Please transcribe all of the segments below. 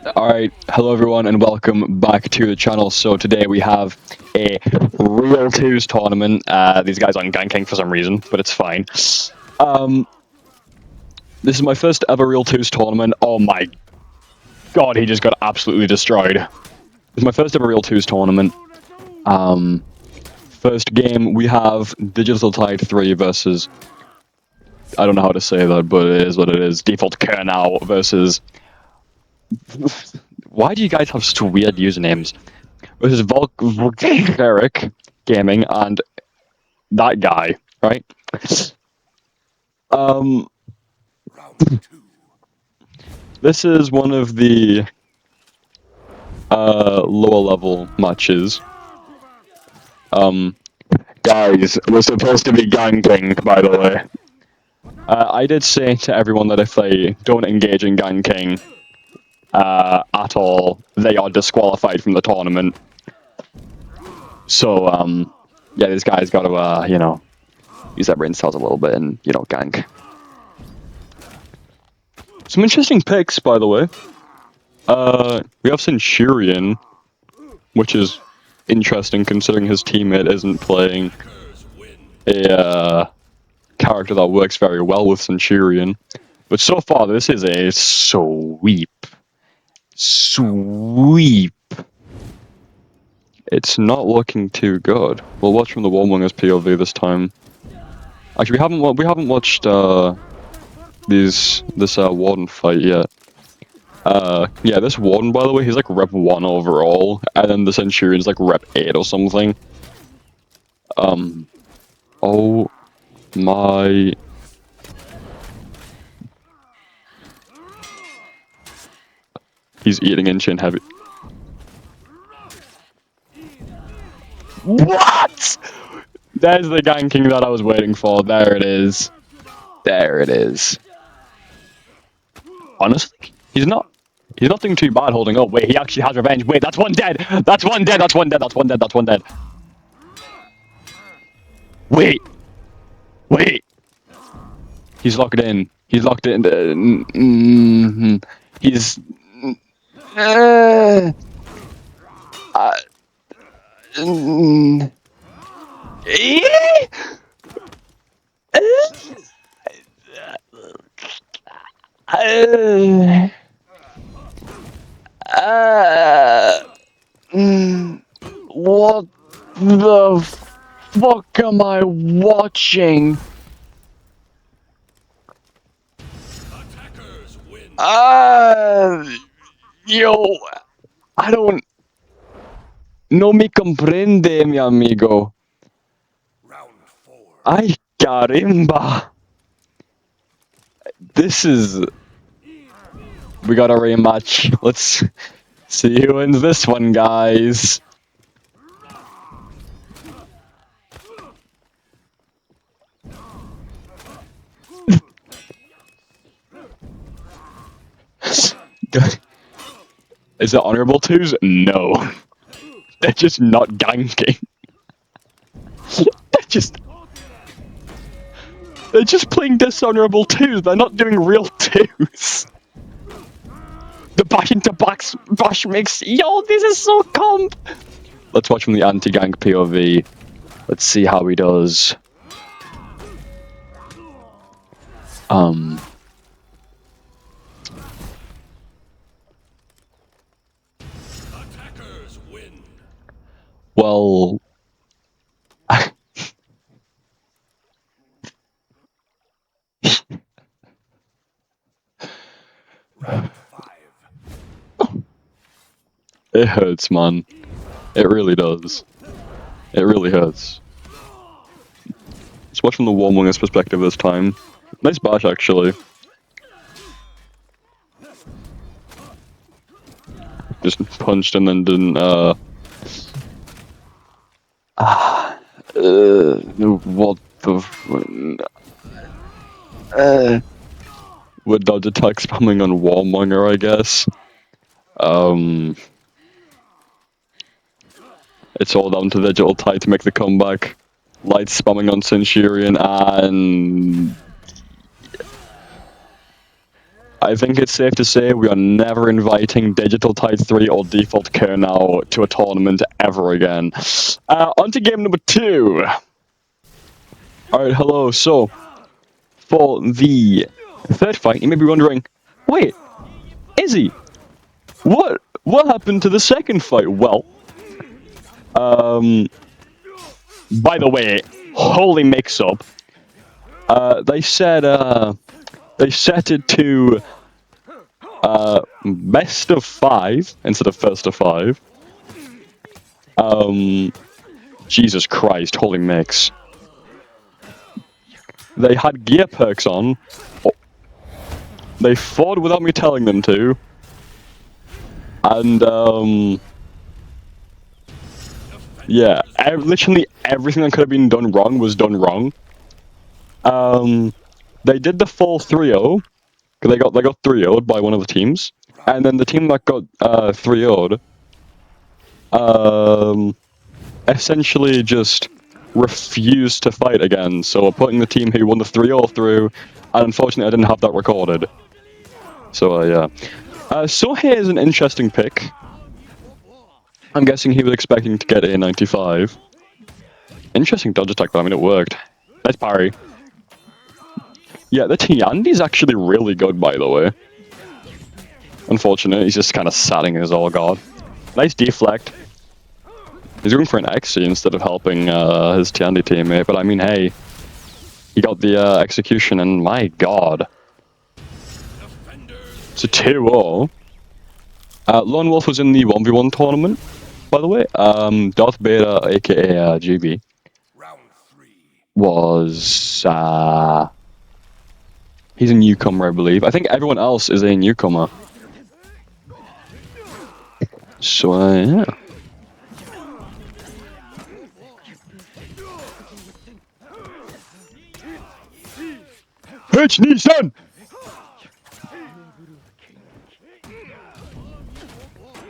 Alright, hello everyone and welcome back to the channel. So today we have a Real 2s tournament. These guys aren't ganking for some reason, but it's fine. This is my first ever Real 2s tournament. Oh my god, he just got absolutely destroyed. This is my first ever Real 2s tournament. First game, we have Digital Tide 3 versus... I don't know how to say that, but it is what it is. Default Kernow versus... Why do you guys have such weird usernames? Versus Volkeric Gaming and that guy, right? This is one of the lower level matches. Guys, we're supposed to be ganking, by the way. I did say to everyone that if they don't engage in ganking at all, they are disqualified from the tournament. So, yeah, this guy's got to, you know, use their brain cells a little bit and, you know, gank. Some interesting picks, by the way. We have Centurion, which is interesting considering his teammate isn't playing a character that works very well with Centurion. But so far, this is a sweep. Sweep. It's not looking too good. We'll watch from the Warmongers POV this time. Actually, we haven't watched this Warden fight yet. Yeah, this Warden, by the way, he's like rep 1 overall, and then the Centurion's like rep 8 or something. Oh my... He's eating in chin heavy. What?! There's the ganking that I was waiting for. There it is. There it is. Honestly, he's not doing too bad holding up. Wait, he actually has revenge. Wait, that's one dead. That's one dead. That's one dead. That's one dead. That's one dead. Wait. Wait. He's locked in. He's locked in. He's... What the fuck am I watching? Yo, I don't... No me comprende, mi amigo. Ay, carimba. This is... We got a rematch. Let's see who wins this one, guys. Is it honorable twos? No. They're just not ganking. They're just playing dishonorable twos. They're not doing real twos. The bash into bash mix. Yo, this is so comp. Let's watch from the anti-gank POV. Let's see how he does. Well, it hurts, man. It really does. It really hurts. Let's watch from the Warmongers perspective this time. Nice bash, actually. Just punched and then didn't, what the... With dodge attack spamming on Warmonger, I guess. It's all down to Digital Tide to make the comeback. Light spamming on Centurion, and... I think it's safe to say we are never inviting Digital Tide 3 or Default Care now to a tournament ever again. On to game number 2. Alright, hello. So, for the third fight, you may be wondering, wait, Izzy, what happened to the second fight? Well, by the way, holy mix-up. They set it to best of 5 instead of first of 5. Jesus Christ, holy mix. They had gear perks on. They fought without me telling them to. And, yeah, literally everything that could have been done wrong was done wrong. They did the full 3-0. They got 3-0'd by one of the teams. And then the team that got 3-0'd, essentially just refused to fight again. So we're putting the team who won the 3-0 through, and unfortunately I didn't have that recorded. So, yeah. Sohei is an interesting pick. I'm guessing he was expecting to get a 95. Interesting dodge attack, but I mean, it worked. Nice parry. Yeah, the Tiandi's actually really good, by the way. Unfortunate, he's just kind of satting his all god. Nice deflect. He's going for an Xe instead of helping his Tiandi teammate, but I mean, hey. He got the execution, and my god. It's a 2-0. Lone Wolf was in the 1v1 tournament, by the way. Darth Beta, aka GB, was... he's a newcomer, I believe. I think everyone else is a newcomer. So, yeah. H. Nissan!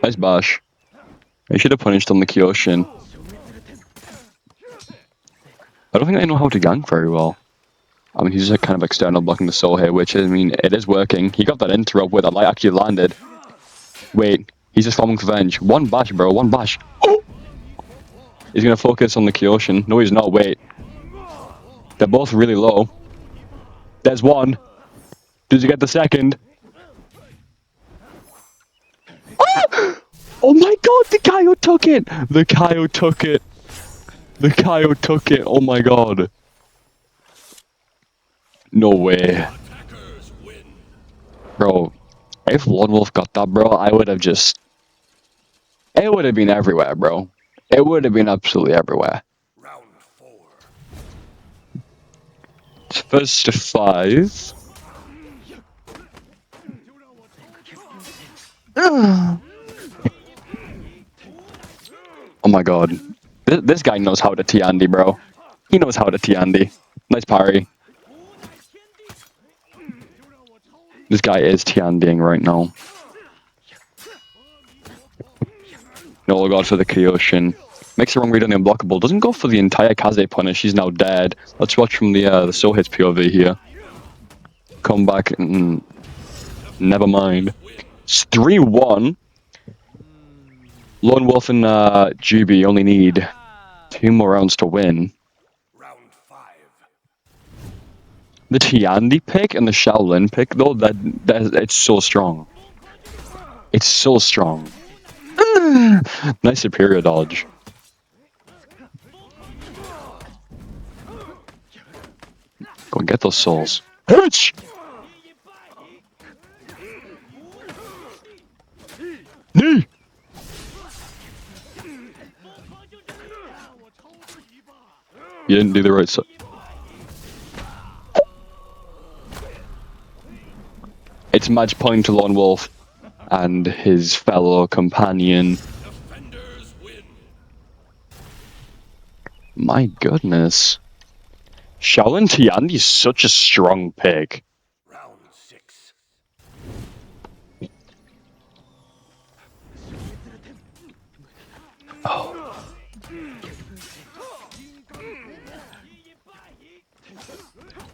Nice bash. I should have punished on the Kyoshin. I don't think I know how to gank very well. I mean, he's just kind of external blocking the Sohei, which, I mean, it is working. He got that interrupt where that light actually landed. Wait, he's just farming for Venge. One bash, bro, one bash. Oh! He's gonna focus on the Kyoshin. No, he's not, wait. They're both really low. There's one. Did you get the second? Ah! Oh my god, the Kaio took it! The Kaio took it. The Kaio took it, oh my god. No way. Bro, if Lone Wolf got that, bro, I would have just... It would have been everywhere, bro. It would have been absolutely everywhere. Round 4. It's first to 5. Oh my god. This guy knows how to Tiandi, bro. He knows how to Tiandi. Nice parry. This guy is Tiandiing right now. No god for the Kyoshin. Makes the wrong read on the unblockable. Doesn't go for the entire Kaze punish. He's now dead. Let's watch from the Sohei's POV here. Come back and... Never mind. It's 3-1. Lone Wolf and GB only need 2 more rounds to win. Round 5. The Tiandi pick and the Shaolin pick, though, that it's so strong. It's so strong. Nice superior dodge. Go and get those souls. Hitch! Knee! You didn't do the right side. It's match point to Lone Wolf and his fellow companion. My goodness. Shaolin Tiandi is such a strong pick. Round 6. Oh.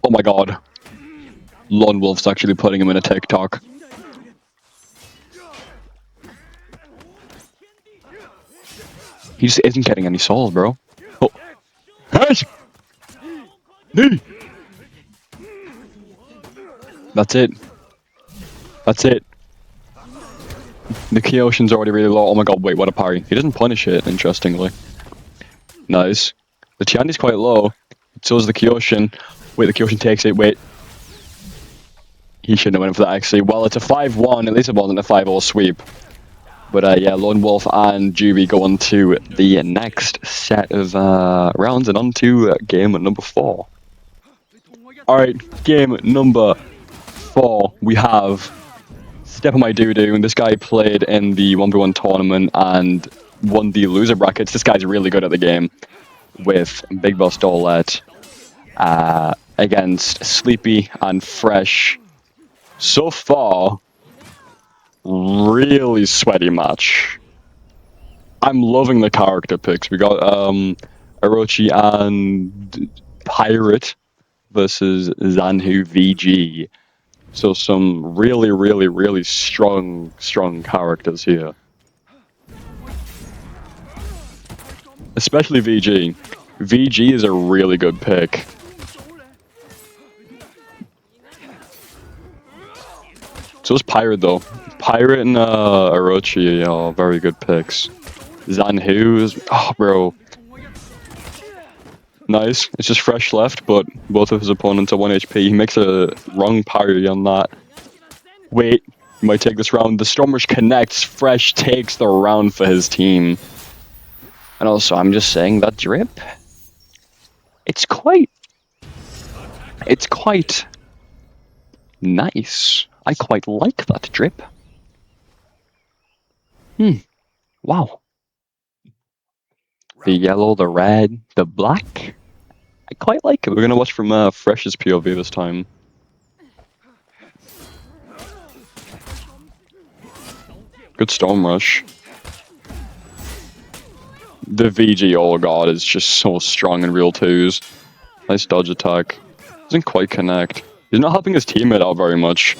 Oh my god. Lone Wolf's actually putting him in a TikTok. He just isn't getting any souls, bro. Oh. Nice! Knee! That's it. That's it. The Kyoshin's already really low. Oh my god, wait, what a parry. He doesn't punish it, interestingly. Nice. The Tiandi's quite low. So is the Kyoshin. Wait, the Kyoshin takes it, wait. He shouldn't have went for that, actually. Well, it's a 5-1. At least it wasn't a 5-0 sweep. But yeah, Lone Wolf and Juby go on to the next set of rounds and on to game number 4. Alright, game number 4. We have Step on My Doo-Doo. This guy played in the 1v1 tournament and won the loser brackets. This guy's really good at the game with Big Boss Dolette against Sleepy and Fresh. So far, really sweaty match. I'm loving the character picks. We got Orochi and Pirate versus Zanhu VG. So some really, really, really strong characters here. Especially VG. VG is a really good pick. So is Pirate though. Pirate and Orochi are very good picks. Zanhu is... Oh, bro. Nice. It's just Fresh left, but both of his opponents are 1 HP. He makes a wrong parry on that. Wait. He might take this round. The Stormrush connects. Fresh takes the round for his team. And also, I'm just saying that drip... It's quite nice. I quite like that drip. Wow. The yellow, the red, the black. I quite like it. We're gonna watch from Fresh's POV this time. Good Stormrush. The VG, oh god, is just so strong in real twos. Nice dodge attack. Doesn't quite connect. He's not helping his teammate out very much.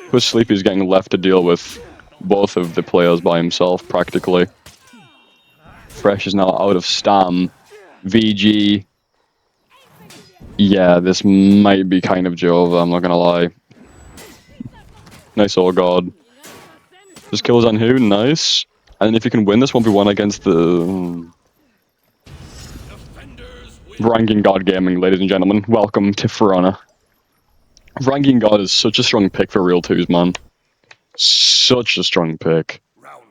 Because Sleepy's getting left to deal with both of the players by himself, practically. Fresh is now out of stam. VG... Yeah, this might be kind of Jova, I'm not gonna lie. Nice, oh god. Just kills Zanhu, nice. And if you can win this 1v1 against the... Ranking God Gaming, ladies and gentlemen, welcome to Verona. Ranking God is such a strong pick for real twos, man. Such a strong pick. Round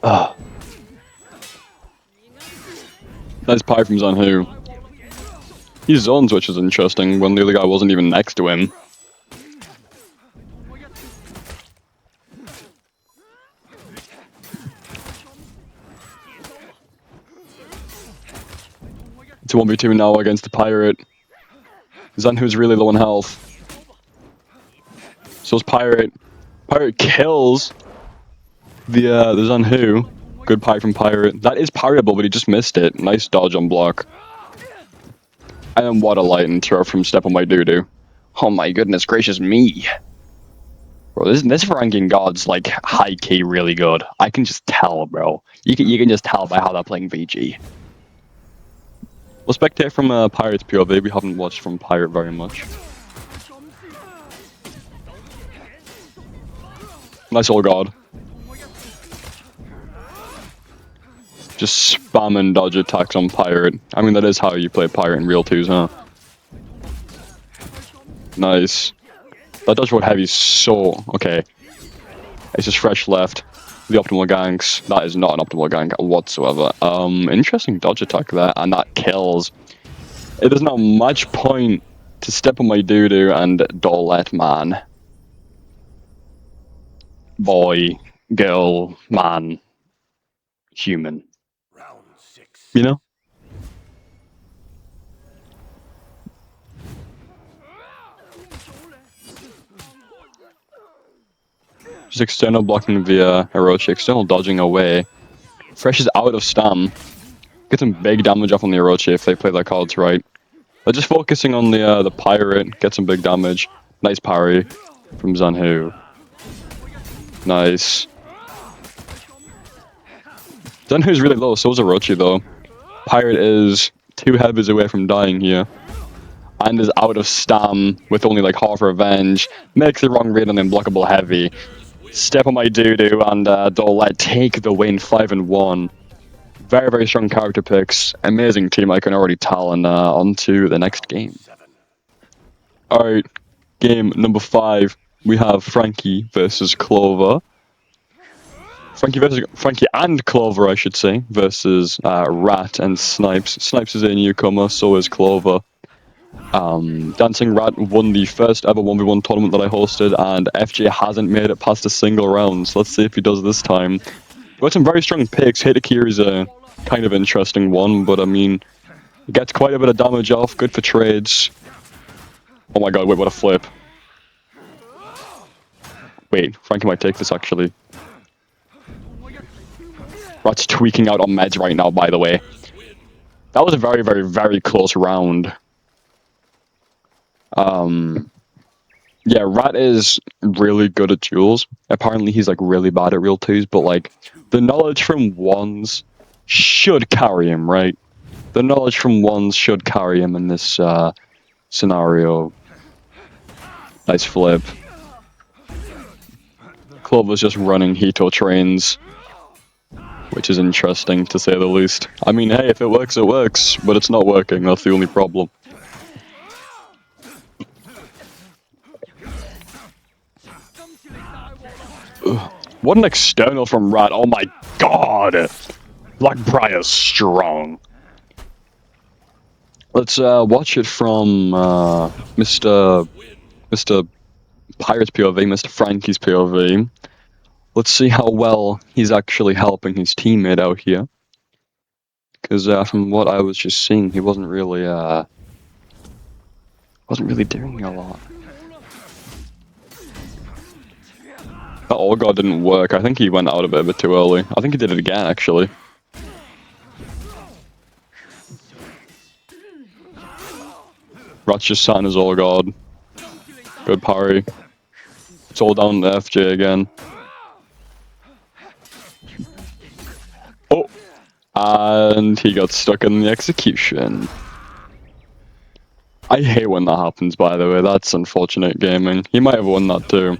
4. Nice pie from Zanhu. He zones, which is interesting, when the other guy wasn't even next to him. It's a 1v2 now against the Pirate. Zanhu's really low on health. So's Pirate. Pirate kills the Zanhu. Good pie from Pirate. That is parryable, but he just missed it. Nice dodge on block. And then what a lightning throw from Step on My Doo-Doo. Oh my goodness gracious me. Bro, this ranking God's like high key really good. I can just tell, bro. You can just tell by how they're playing VG. We'll spectate from Pirate's POV. We haven't watched from Pirate very much. Nice old God. Just spam and dodge attacks on Pirate. I mean, that is how you play Pirate in real twos, huh? Nice. That dodge roll heavy is so... Okay. It's just Fresh left. The optimal ganks. That is not an optimal gank whatsoever. Interesting dodge attack there, and that kills. It is not much point to Step on My Doo-Doo and Dolette, man. Boy, girl, man, human. Round 6. You know? Just external blocking via Orochi, external dodging away. Fresh is out of stam. Get some big damage off on the Orochi if they play their cards right. They're just focusing on the pirate, get some big damage. Nice parry from Zanhu. Nice. Zanhu's really low, so is Orochi though. Pirate is 2 heavies away from dying here. And is out of stam with only like half revenge. Makes the wrong read on the unblockable heavy. Step on my doo-doo and Dolet take the win 5-1. Very, very strong character picks. Amazing team, I can already tell. And on to the next game. Alright, game number 5. We have Frankie versus Clover. Frankie and Clover, I should say, versus Rat and Snipes. Snipes is a newcomer, so is Clover. Dancing Rat won the first ever 1v1 tournament that I hosted, and FJ hasn't made it past a single round, so let's see if he does this time. We've got some very strong picks. Hitakiri is a kind of interesting one, but I mean, he gets quite a bit of damage off, good for trades. Oh my god, wait, what a flip. Wait, Frankie might take this actually. Rat's tweaking out on meds right now, by the way. That was a very, very, very close round. Yeah, Rat is really good at duels. Apparently he's like really bad at real twos, but like the knowledge from ones should carry him, right? The knowledge from ones should carry him in this scenario. Nice flip. Clover's just running Hito trains, which is interesting to say the least. I mean, hey, if it works, it works, but it's not working, that's the only problem. Ugh. What an external from Rat, oh my god! Blackbriar's strong. Let's watch it from Mr. Pirate's POV, Mr. Frankie's POV. Let's see how well he's actually helping his teammate out here. Because from what I was just seeing, he wasn't really doing a lot. That Olgar didn't work. I think he went out of it a bit too early. I think he did it again, actually. Rat's just sat in his Olgar. Good parry. It's all down to FJ again. Oh! And he got stuck in the execution. I hate when that happens, by the way. That's unfortunate gaming. He might have won that too.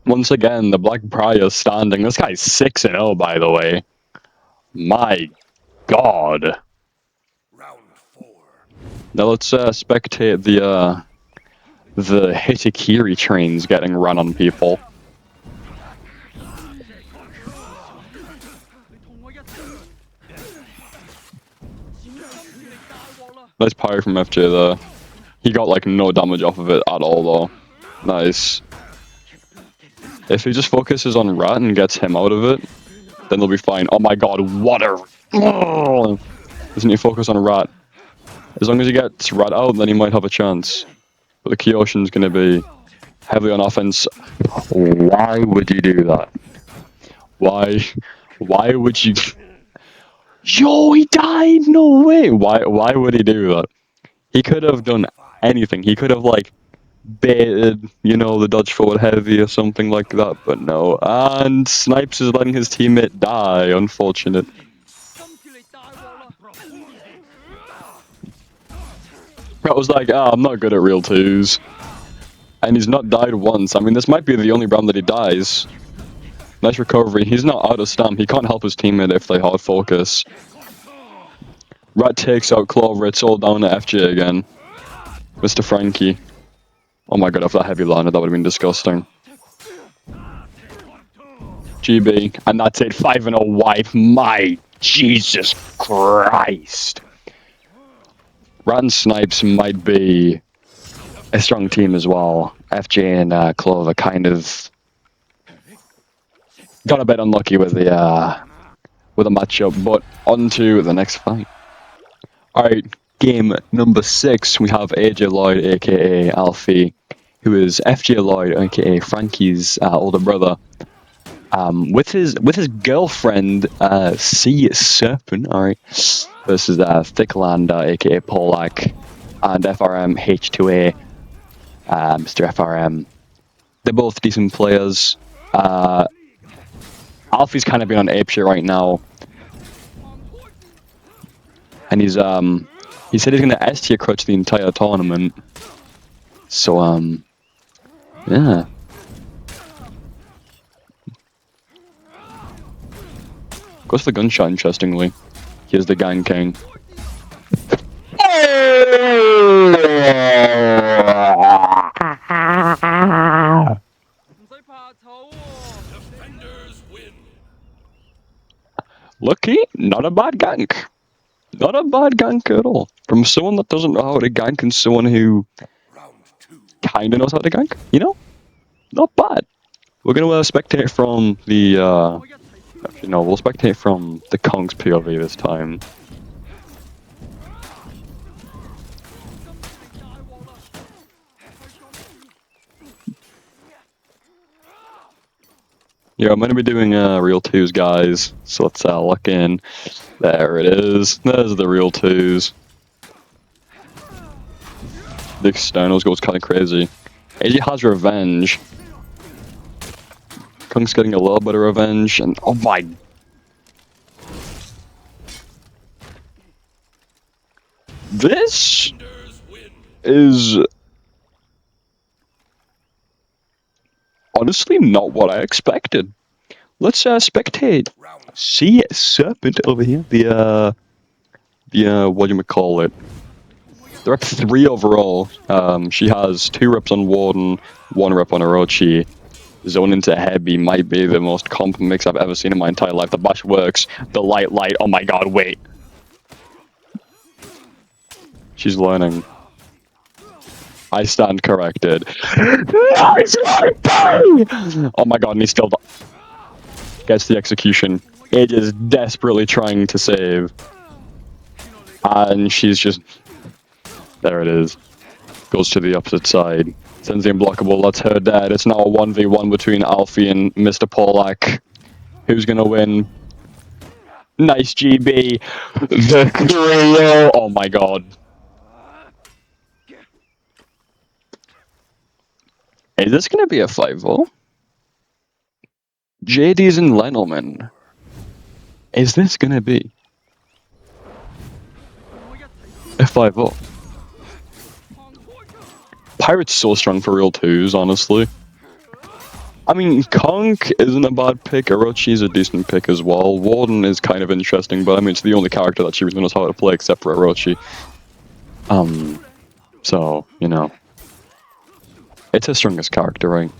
Once again, the Blackbriar standing. This guy's 6-0, by the way. My god. Round 4. Now let's spectate the Hitakiri trains getting run on people. Nice parry from FJ there. He got like no damage off of it at all though. Nice. If he just focuses on Rat and gets him out of it, then they'll be fine. Oh my god, what a... Oh! Doesn't he focus on Rat? As long as he gets Rat out, then he might have a chance. But the Kyoshin's gonna be heavily on offense. Why would you do that? Why would you... Yo, he died! No way! Why would he do that? He could have done anything. He could have, like, baited, you know, the dodge forward heavy or something like that, but no. And Snipes is letting his teammate die. Unfortunate. That was like, I'm not good at real twos. And he's not died once. I mean, this might be the only round that he dies. Nice recovery. He's not out of stam. He can't help his teammate if they hard focus. Rat takes out Clover. It's all down to FJ again. Mr. Frankie. Oh my god, if that heavy landed, that would have been disgusting. GB. And that's it. 5-0 wipe. My Jesus Christ. Rat and Snipes might be a strong team as well. FJ and Clover kind of got a bit unlucky with the matchup, but on to the next fight. Alright, game number 6, we have AJ Lloyd, aka Alfie, who is FJ Lloyd, aka Frankie's older brother. with his girlfriend, Sea Serpent, alright, versus Thicklander, aka Polak, and FRM H2A, Mr. FRM. They're both decent players. Alfie's kind of been on apeshit right now, and he said he's gonna S tier crutch the entire tournament. So yeah. Goes for the gunshot, interestingly. Here's the Gang King. Defenders win. Lucky, not a bad gank. Not a bad gank at all. From someone that doesn't know how to gank and someone who Round 2. kinda knows how to gank, you know? Not bad. We're gonna spectate from the, actually no, we'll spectate from the Kong's POV this time. Yeah, I'm gonna be doing real twos, guys. So let's look in. There it is. There's the real twos. The externals goes kind of crazy. AJ has revenge. Kung's getting a little bit of revenge, and oh my! This Defenders win. is honestly not what I expected. Let's spectate. Round See Serpent over here. The what do you call it? They're up 3 overall. She has 2 reps on Warden, 1 rep on Orochi. Zone into Heavy might be the most comp mix I've ever seen in my entire life. The bash works. The light, oh my god, wait. She's learning. I stand corrected. Oh my god, and he still gets the execution. It is desperately trying to save. And she's just... There it is. Goes to the opposite side. Sends the unblockable, that's her dead. It's now a 1v1 between Alfie and Mr. Polak. Who's gonna win? Nice GB. The trio. Oh my god. Is this gonna be a 5-0? JD's and Lenelman. Is this gonna be a 5-0? Pirate's so strong for real twos, honestly. I mean, Conk isn't a bad pick. Orochi's a decent pick as well. Warden is kind of interesting, but I mean, it's the only character that she really knows how to play except for Orochi. So, you know. It's her strongest character, right?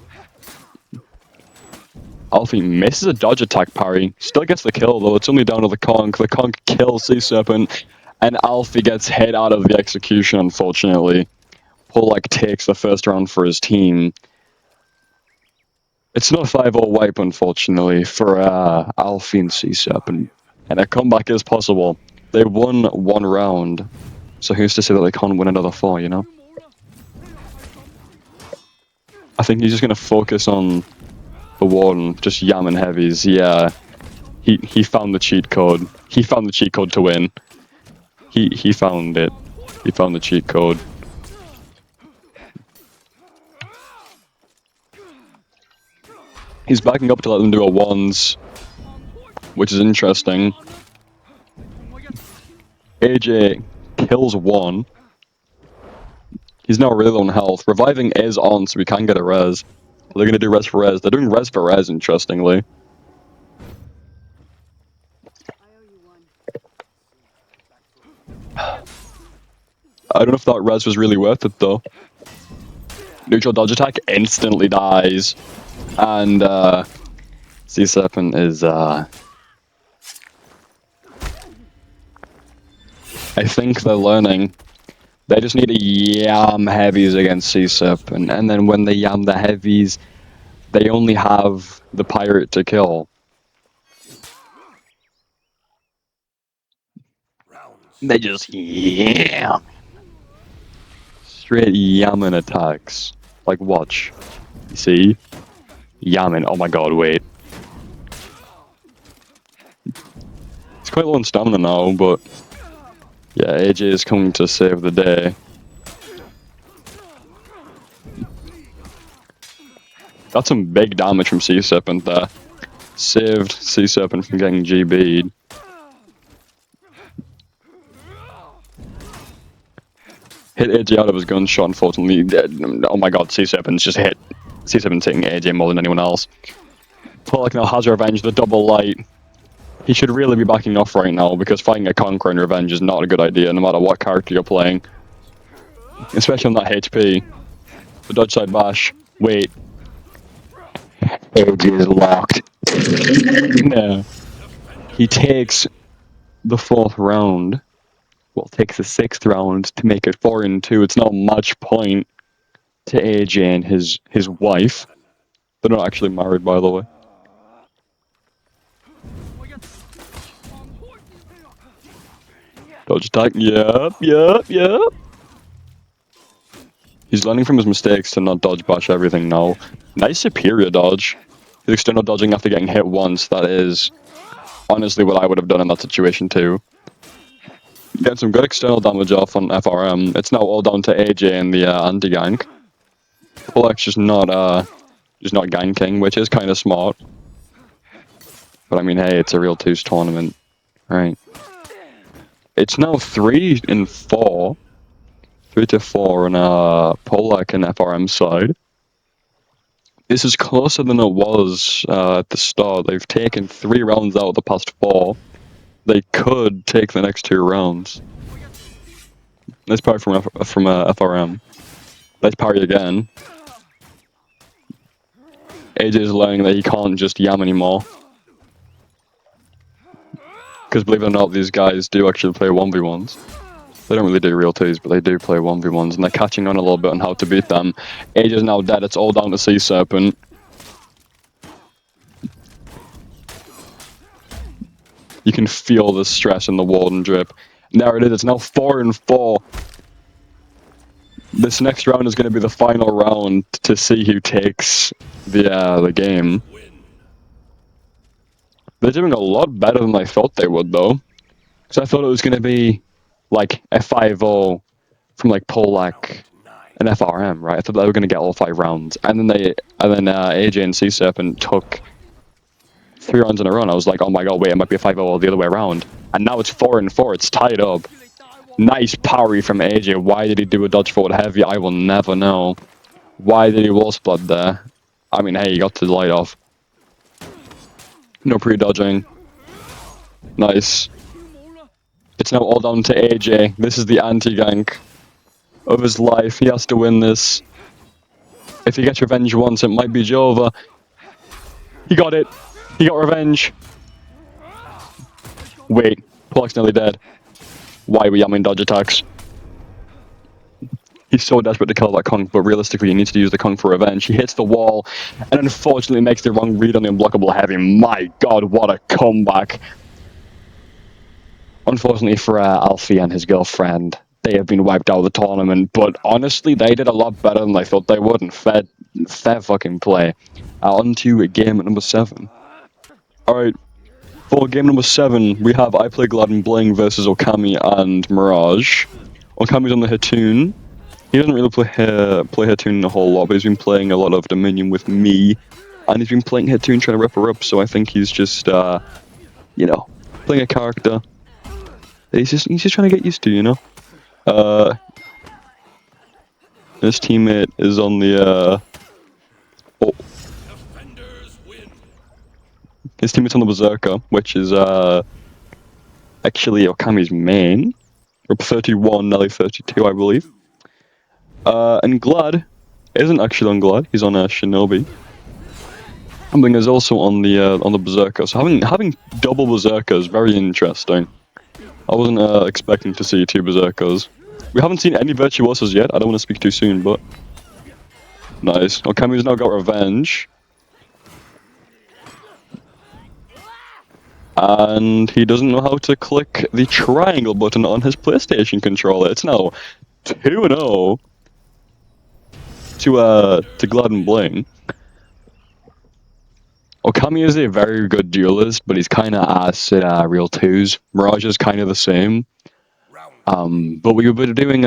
Alfie misses a dodge attack parry. Still gets the kill, though. It's only down to the Conk. The Conk kills Sea Serpent, and Alfie gets hit out of the execution, unfortunately. Polak takes the first round for his team. It's not a 5-0 wipe, unfortunately, for Alfie and Sea Serpent. And a comeback is possible. They won 1 round, so who's to say that they can't win another 4, you know? I think he's just going to focus on the Warden, just yamming heavies. Yeah, he found the cheat code. He found the cheat code to win. He found it. He found the cheat code. He's backing up to let them do a ones, which is interesting. AJ kills 1. He's now really low on health. Reviving is on, so we can get a res. They're gonna do res for res. They're doing res for res, interestingly. I don't know if that res was really worth it, though. Neutral dodge attack instantly dies. And, Sea Serpent is, I think they're learning. They just need to yam heavies against Sea Serpent, and then when they yam the heavies, they only have the pirate to kill. They just yam. Straight yamming attacks. Like, watch. You see? Yamming. Oh my god, wait. quite low on stamina now, but yeah, AJ is coming to save the day. Got some big damage from Sea Serpent there. Saved Sea Serpent from getting GB'd. Hit AJ out of his gunshot, unfortunately. Oh my god, Sea Serpent's just hit. Sea Serpent's hitting AJ more than anyone else. Pollock now has Revenge, the double light. He should really be backing off right now, because fighting a Conqueror in Revenge is not a good idea, no matter what character you're playing. Especially on that HP. The dodge side bash. Wait. AJ is locked. No. He takes the 4th round. Well, takes the 6th round to make it 4-2. It's not much point to AJ and his wife. They're not actually married, by the way. Dodge attack. Yep. He's learning from his mistakes to not dodge bash everything now. Nice superior dodge. His external dodging after getting hit once, that is honestly what I would have done in that situation too. Getting some good external damage off on FRM. It's now all down to AJ and the anti-gank. Pollock's just not ganking, which is kind of smart. But I mean, hey, it's a real 2s tournament, right? It's now 3-4. 3-4 on Pollock and FRM side. This is closer than it was at the start. They've taken 3 rounds out of the past 4. They could take the next 2 rounds. Nice parry from FRM. Nice parry again. AJ is learning that he can't just yam anymore. Because believe it or not, these guys do actually play 1v1s. They don't really do real 2s, but they do play 1v1s, and they're catching on a little bit on how to beat them. AJ's now dead, it's all down to Sea Serpent. You can feel the stress in the Warden drip. And there it is, it's now 4-4. This next round is going to be the final round to see who takes the game. They're doing a lot better than I thought they would, though. Because I thought it was going to be like a 5-0 from like Polak and FRM, right? I thought they were going to get all 5 rounds, and then AJ and Sea Serpent took 3 rounds in a row. And I was like, oh my god, wait, it might be a 5-0 the other way around. And now it's 4-4. It's tied up. Nice parry from AJ. Why did he do a dodge forward heavy? I will never know. Why did he wall split there? I mean, hey, he got to light off. No pre-dodging. Nice. It's now all down to AJ. This is the anti-gank of his life. He has to win this. If he gets revenge once, it might be Jova. He got it. He got revenge. Wait, Pollock's nearly dead. Why are we yamming dodge attacks? He's so desperate to kill that Kong, but realistically he needs to use the Kong for revenge. He hits the wall, and unfortunately makes the wrong read on the unblockable heavy. My god, what a comeback. Unfortunately for Alfie and his girlfriend, they have been wiped out of the tournament, but honestly, they did a lot better than I thought they would, and fair fucking play. On to game number 7. Alright, for game number 7, we have I Play Glad and Bling versus Okami and Mirage. Okami's on the Hittoon. He doesn't really play Hittoon a whole lot, but he's been playing a lot of Dominion with me, and he's been playing Hittoon trying to rep her up, so I think he's just, you know, playing a character that he's just trying to get used to, you know? His teammate is on the, his teammate's on the Berserker, which is, actually Okami's main. Rep 31, Nelly 32, I believe. And Glad isn't actually on Glad, he's on Shinobi. Bling is also on the Berserker, so having double Berserker is very interesting. I wasn't expecting to see 2 Berserkers. We haven't seen any Virtuosos yet, I don't want to speak too soon, but... Nice. Okami's now got revenge. And he doesn't know how to click the triangle button on his PlayStation controller. It's now 2-0 to Glad and Bling. Okami is a very good duelist, but he's kind of ass at real twos. Mirage is kind of the same. But we were doing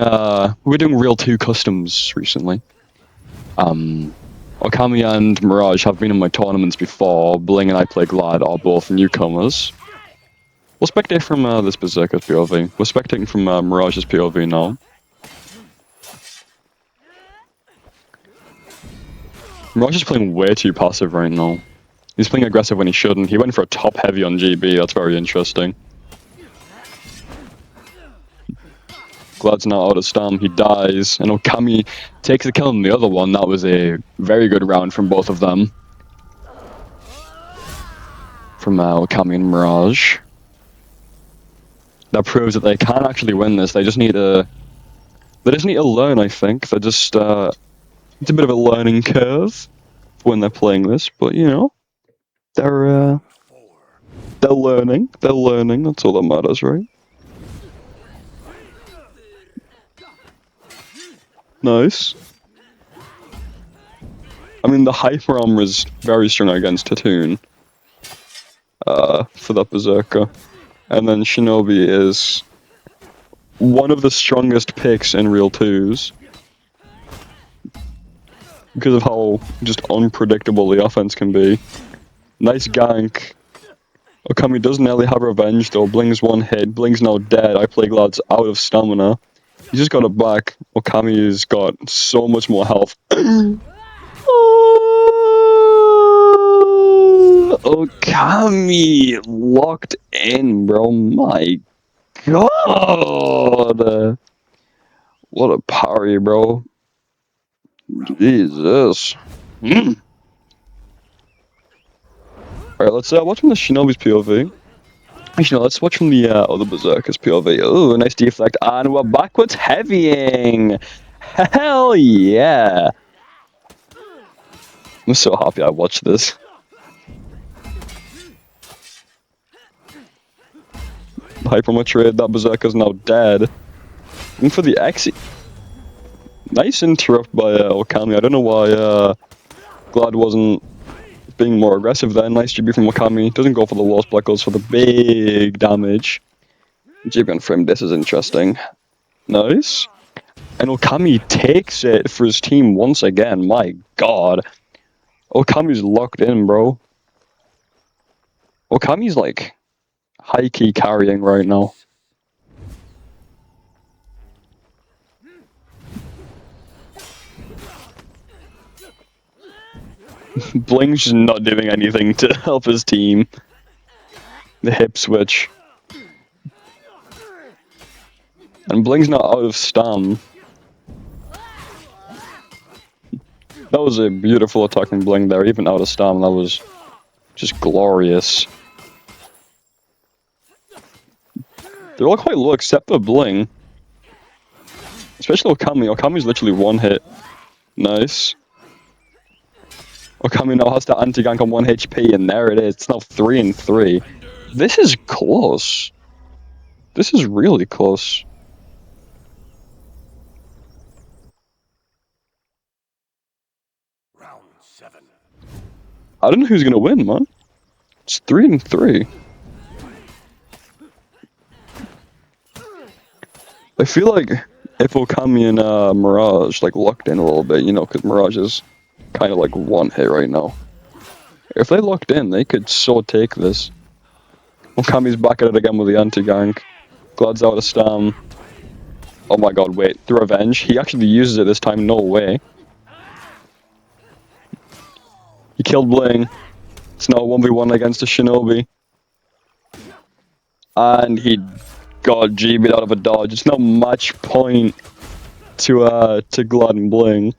real two customs recently. Okami and Mirage have been in my tournaments before. Bling and I play Glad are both newcomers. We'll spectate from this Berserker's POV. We're spectating from Mirage's POV now. Mirage is playing way too passive right now. He's playing aggressive when he shouldn't. He went for a top heavy on GB. That's very interesting. Glad's now out of stam. He dies, and Okami takes the kill on the other one. That was a very good round from both of them. From Okami and Mirage. That proves that they can actually win this. They just need to. They just need to learn. I think they're just. It's a bit of a learning curve when they're playing this, but you know, they're learning. They're learning. That's all that matters, right? Nice. I mean, the Hyper Armor is very strong against Tattoon. For that Berserker. And then Shinobi is one of the strongest picks in real twos. Because of how just unpredictable the offense can be. Nice gank. Okami does nearly have revenge though. Bling's one hit. Bling's now dead. I play Glad's out of stamina. He just got it back. Okami's got so much more health. Okami locked in, bro. My god. What a parry, bro. Jesus. Alright, let's watch from the Shinobi's POV. Actually, no, let's watch from the other Berserker's POV. Oh, nice deflect. And we're backwards heavying. Hell yeah. I'm so happy I watched this. Hyper trade, that Berserker's now dead. And for the exit. Nice interrupt by Okami. I don't know why Glad wasn't being more aggressive there. Nice GB from Okami. Doesn't go for the walls, but goes for the big damage. GB on frame, this is interesting. Nice. And Okami takes it for his team once again. My god. Okami's locked in, bro. Okami's like high-key carrying right now. Bling's just not doing anything to help his team. The hip switch. And Bling's not out of stun. That was a beautiful attack from Bling there, even out of stun. That was just glorious. They're all quite low except for Bling. Especially Okami. Okami's literally one hit. Nice. Okami now has the anti-gank on 1 HP, and there it is. It's now 3-3. This is close. This is really close. Round 7. I don't know who's gonna win, man. It's 3-3. I feel like if Okami and Mirage like locked in a little bit, you know, because Mirage is kind of like one hit right now. If they locked in, they could so take this. Okami's back at it again with the anti-gank. Glad's out of stam. Oh my god, wait. The revenge? He actually uses it this time, no way. He killed Bling. It's now 1v1 against a Shinobi. And he got GB'd out of a dodge. It's no match point to Glad and Bling.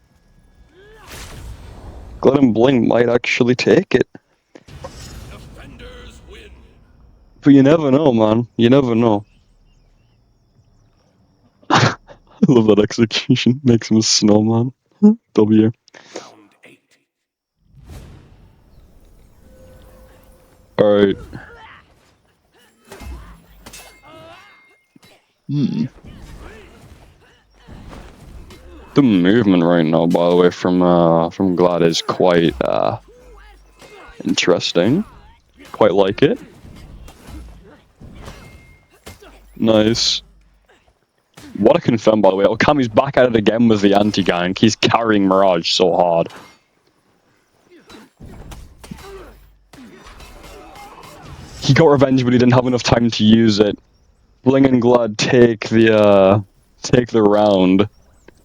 Glad and Bling might actually take it. Defenders win. But you never know, man. You never know. I love that execution. Makes him a snowman. W. Round 8. Alright. The movement right now, by the way, from Glad is quite Interesting. Quite like it. Nice. What a confirm, by the way. Okami's back at it again with the anti-gank. He's carrying Mirage so hard. He got revenge, but he didn't have enough time to use it. Bling and Glad take the round.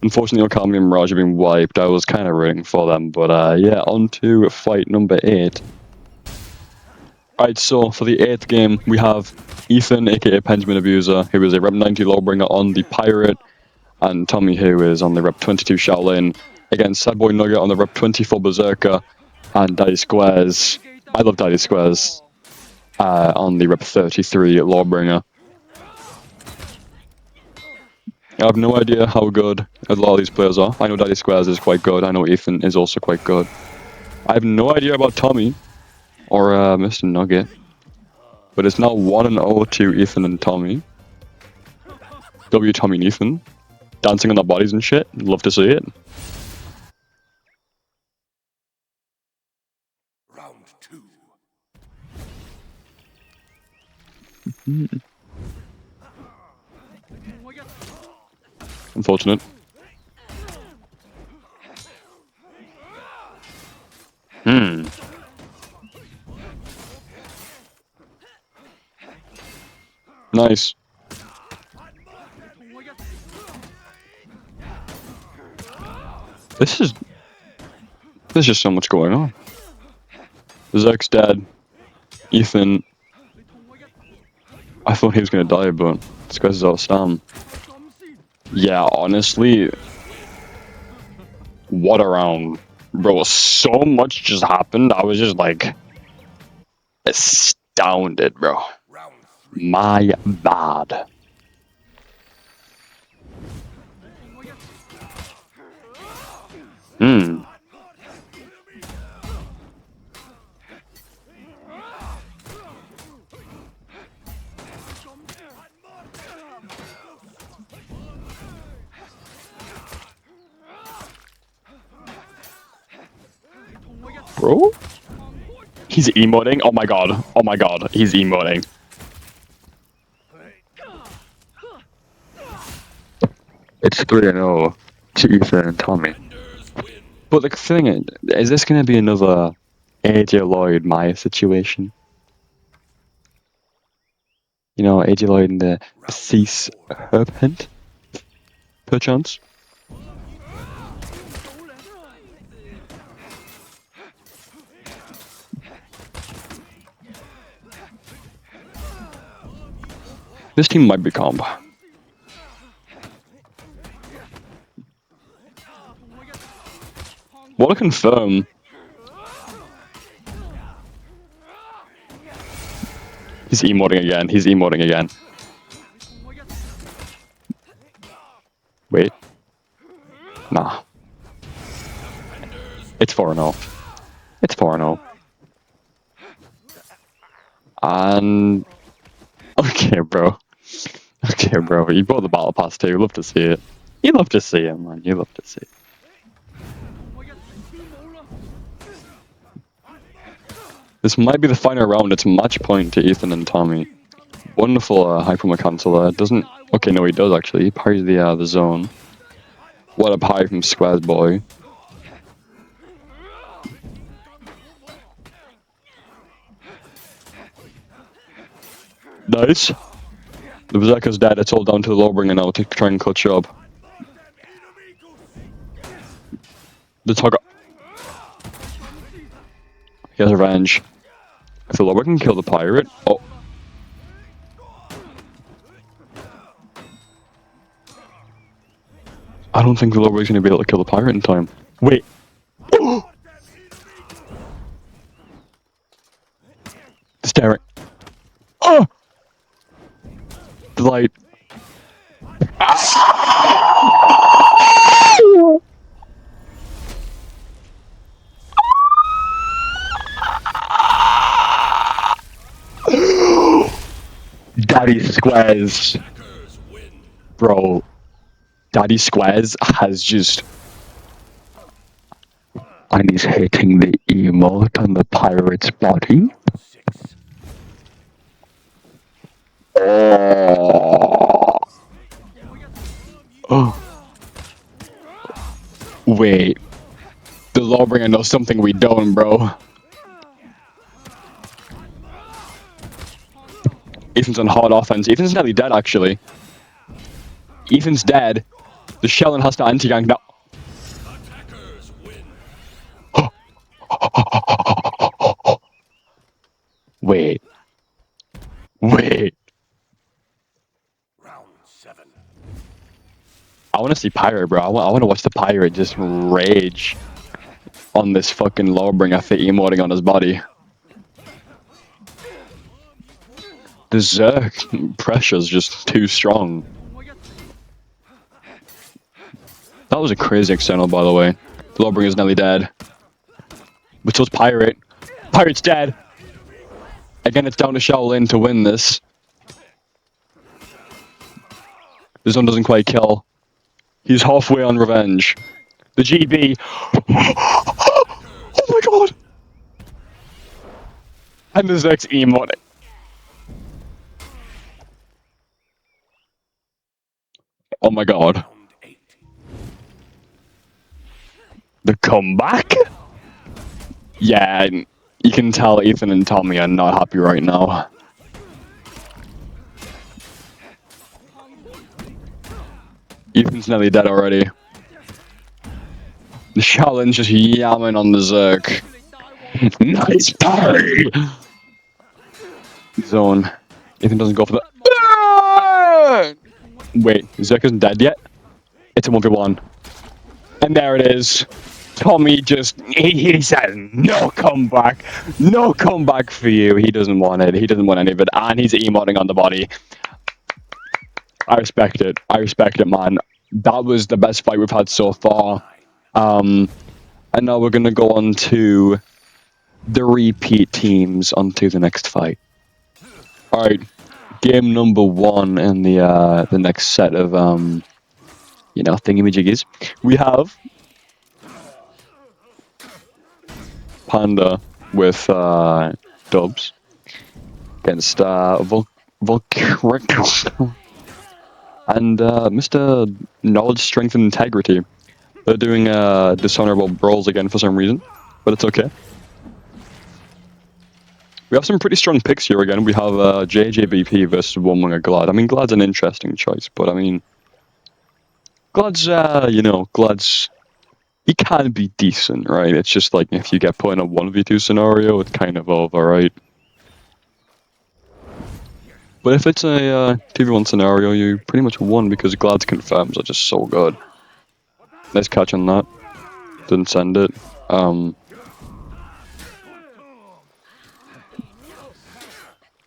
Unfortunately, Okami and Mirage have been wiped. I was kind of rooting for them, but yeah, on to fight number 8. Alright, so for the 8th game, we have Ethan, aka Pendulum Abuser, who is a Rep 90 Lawbringer on the Pirate, and Tommy, who is on the Rep 22 Shaolin, against Sadboy Nugget on the Rep 24 Berserker, and Daddy Squares. I love Daddy Squares. On the Rep 33 Lawbringer. I have no idea how good a lot of these players are. I know Daddy Squares is quite good. I know Ethan is also quite good. I have no idea about Tommy or Mr. Nugget. But it's now 1-0 to Ethan and Tommy. W Tommy and Ethan. Dancing on their bodies and shit. Love to see it. Round 2. Unfortunate. Nice. There's just so much going on. Zerk's dead. Ethan. I thought he was gonna die, but this guy's out of stam. Yeah, honestly. What a round. Bro, so much just happened. I was just like astounded, bro. Round 3. My bad. Bro? He's emoting? Oh my god. Oh my god. He's emoting. It's 3-0 to Ethan and Tommy. But the thing is this going to be another AJ Lloyd Maya situation? You know, AJ Lloyd and the Cease Herb perchance? This team might be comp. What a confirm. He's emoting again. He's emoting again. Wait. Nah. It's 4-0. It's 4-0. And... Okay, bro. Okay, bro. You bought the battle pass too. You love to see it. You love to see it, man. You love to see it. This might be the final round. It's match point to Ethan and Tommy. Wonderful Hyper cancel there. Doesn't... Okay, no, he does actually. He parries the zone. What a parry from Squares boy. Nice. The Berserker's dead. It's all down to the Lawbringer now to try and clutch up. The Tugger. He has revenge. If the Lawbringer can kill the pirate. Oh. I don't think the Lawbringer's going to be able to kill the pirate in time. Wait. Staring. Oh! The light. Daddy Squares. Bro. Daddy Squares has just... And he's hitting the emote on the pirate's body. 6. Oh. Oh. Wait. The Lawbringer knows something we don't, bro. Ethan's on hard offense. Ethan's nearly dead, actually. Ethan's dead. The Shellen has to anti-gank now. Attackers win. Wait. Wait. Round 7. I want to see Pirate, bro. I want to watch the Pirate just rage on this fucking Lawbringer for emoting on his body. The Zerg pressure's just too strong. That was a crazy external, by the way. The Lawbringer's nearly dead. But so's Pirate. Pirate's dead! Again, it's down to Shaolin to win this. The zone doesn't quite kill. He's halfway on revenge. The GB. Oh my god! And the Zerg's emoting. Oh my god. Round 8. The comeback? Yeah, you can tell Ethan and Tommy are not happy right now. Ethan's nearly dead already. The Shaolin's just yamming on the Zerg. Nice parry! Zone. Ethan doesn't go for the... Wait, Zerg isn't dead yet? It's a 1v1. And there it is. Tommy just... He says, no comeback. No comeback for you. He doesn't want it. He doesn't want any of it. And he's emoting on the body. I respect it. I respect it, man. That was the best fight we've had so far. And now we're going to go on to the repeat teams onto the next fight. Alright. Game number 1 in the next set of, thingamajiggies. We have Panda with Dubs against Volcaric and Mr. Knowledge, Strength, and Integrity. They're doing dishonorable brawls again for some reason, but it's okay. We have some pretty strong picks here again. We have JJBP versus Warmonger Glad. I mean, Glad's an interesting choice, but I mean, Glad's, Glad's, he can be decent, right? It's just like if you get put in a 1v2 scenario, it's kind of over, right? But if it's a 2v1 scenario, you pretty much won because Glad's confirms are just so good. Nice catch on that. Didn't send it.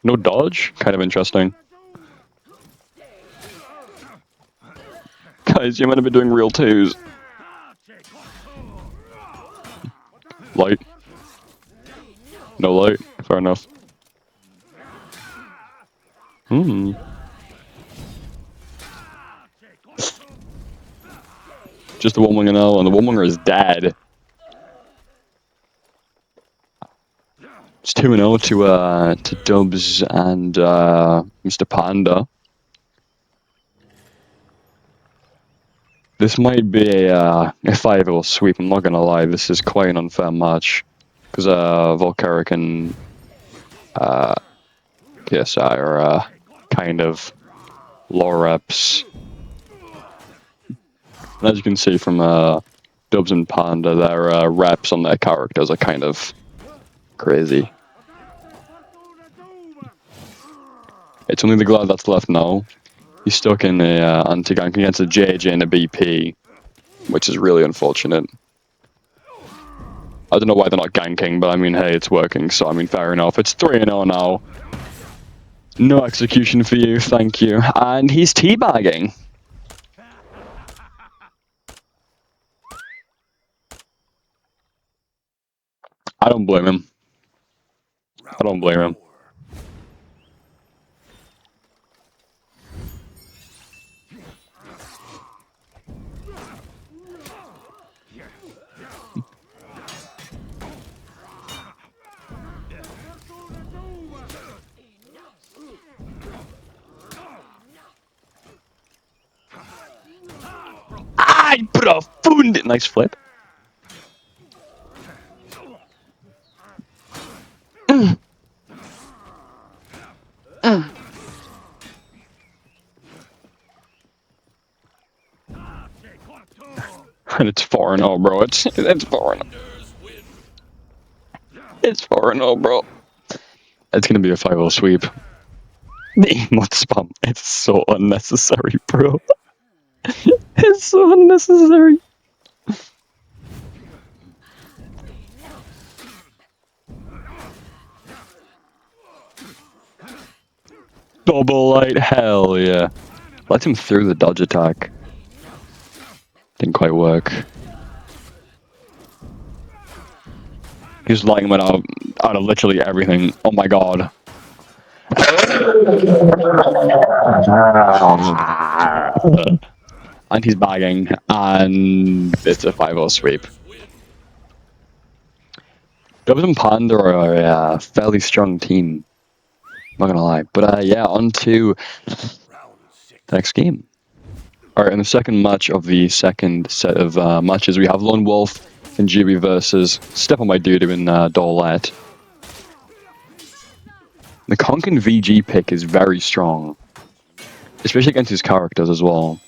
No dodge? Kind of interesting. Guys, you're meant to be doing real twos. Light. No light. Fair enough. Just the Warmonger now, and the Warmonger is dead. It's 2-0 to Dubs and Mr. Panda. This might be a 5-0 sweep, I'm not gonna lie, this is quite an unfair match. Because Volcaric and PSI are kind of low reps. And as you can see from Dubs and Panda, their reps on their characters are kind of crazy. It's only the Glad that's left now. He's stuck in a anti-gank against a JJ and a BP, which is really unfortunate. I don't know why they're not ganking, but I mean, hey, it's working, so I mean, fair enough. It's 3-0 now. No execution for you, thank you. And he's teabagging. I don't blame him. I don't blame him. I profound. Nice flip. And it's 4-0, bro. It's 4-0. It's 4-0, bro. It's gonna be a 5-0 sweep. The emote spam. It's so unnecessary, bro. It's so unnecessary. Double light, hell yeah. Let him through the dodge attack. Didn't quite work. He's lighting it out of literally everything. Oh my god. And he's bagging, and it's a 5-0 sweep. Dubs and Panda are a fairly strong team. Not gonna lie. But yeah, on to the next game. Alright, in the second match of the second set of matches, we have Lone Wolf and GB versus Step on My Dude in Dolette. The Konkin VG pick is very strong, especially against his characters as well.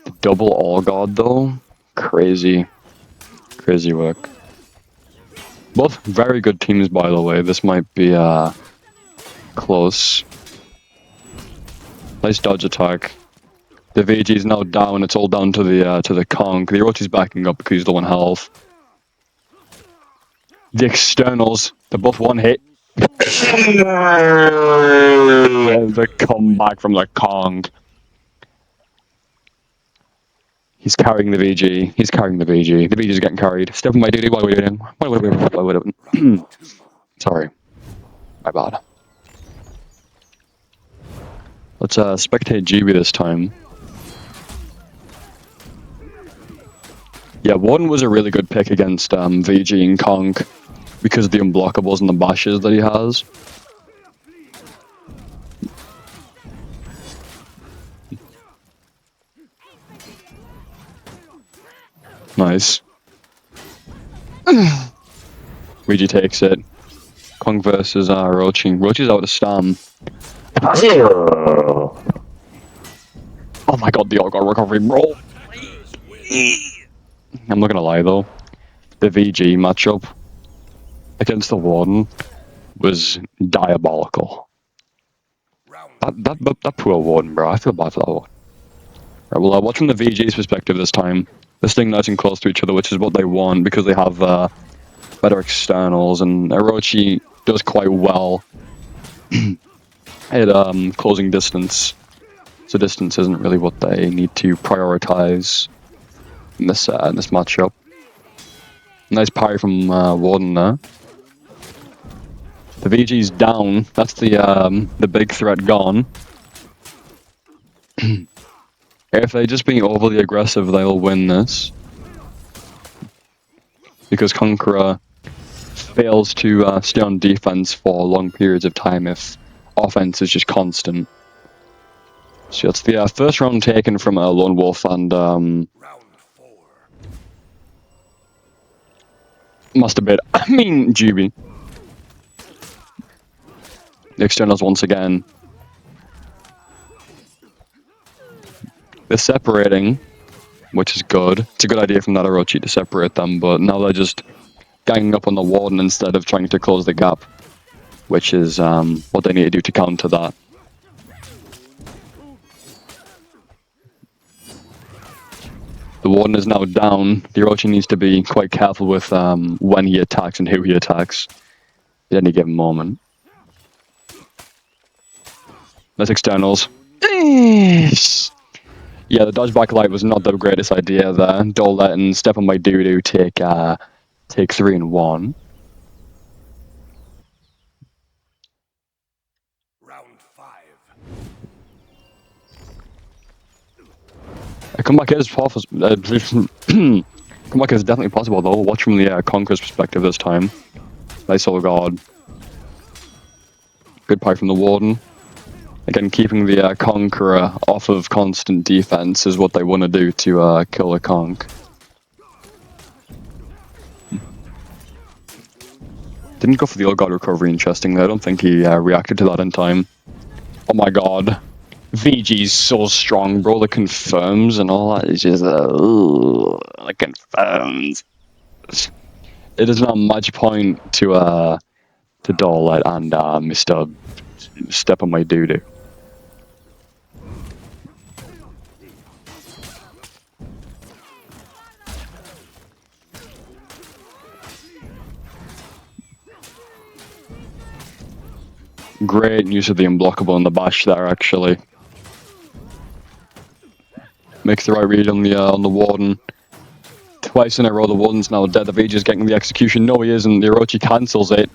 The double All God though, crazy work. Both very good teams, by the way. This might be close. Nice dodge attack. The VG is now down. It's all down to the Kong. The Orochi's backing up because he's low on health. The externals, they're both one hit. The comeback from the Kong. He's carrying the VG. He's carrying the VG. The VG's getting carried. Step on my duty. Why are we doing? Why Sorry. My bad. Let's spectate GB this time. Yeah, Warden was a really good pick against VG and Kong because of the unblockables and the bashes that he has. Nice. VG takes it. Kong versus Orochi. Orochi's out of stam. Oh my god, the all god recovery, bro. I'm not gonna lie though. The VG matchup against the Warden was diabolical. That poor Warden, bro. I feel bad for that one. Right, well, watch from the VG's perspective this time. They're staying nice and close to each other, which is what they want because they have better externals, and Orochi does quite well at closing distance. So distance isn't really what they need to prioritize in this matchup. Nice parry from Warden there. The VG's down. That's the big threat gone. If they just be overly aggressive, they'll win this. Because Conqueror fails to stay on defense for long periods of time if offense is just constant. So that's the first round taken from Lone Wolf and Round 4. must have been, GB. The externals once again. They're separating, which is good. It's a good idea from that Orochi to separate them, but now they're just ganging up on the Warden instead of trying to close the gap, which is what they need to do to counter that. The Warden is now down. The Orochi needs to be quite careful with when he attacks and who he attacks at any given moment. That's externals. Yeah, the dodge back light was not the greatest idea there. Dolette and Step on My Doo-Doo take 3 and 1. Round 5. A comeback is possible. Comeback is definitely possible though. Watch from the Conqueror's perspective this time. Nice old god. Good pie from the Warden. Again, keeping the Conqueror off of constant defense is what they want to do to kill a Conk. Didn't go for the Old God recovery, interestingly. I don't think he reacted to that in time. Oh my god. VG's so strong, bro. The confirms and all that is just, it confirms. It is not much point to Dollet and Mr. Step on my doo-doo. Great use of the unblockable and the bash there, actually. Makes the right read on the Warden. Twice in a row, the Warden's now dead. The VG is getting the execution. No, he isn't. The Orochi cancels it.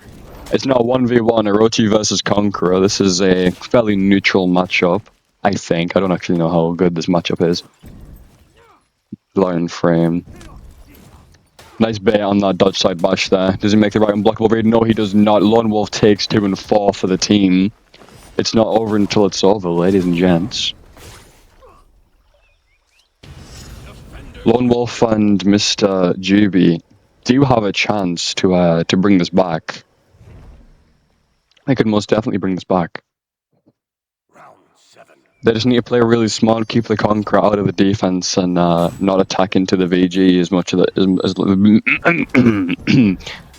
It's now 1v1, Orochi versus Conqueror. This is a fairly neutral matchup, I think. I don't actually know how good this matchup is. Lion frame. Nice bait on that dodge side bash there. Does he make the right unblockable read? No, he does not. Lone Wolf takes 2 and 4 for the team. It's not over until it's over, ladies and gents. Lone Wolf and Mr. Juby do have a chance to bring this back. They could most definitely bring this back. Round 7. They just need to play really smart, keep the Conqueror out of the defense, and not attack into the VG as much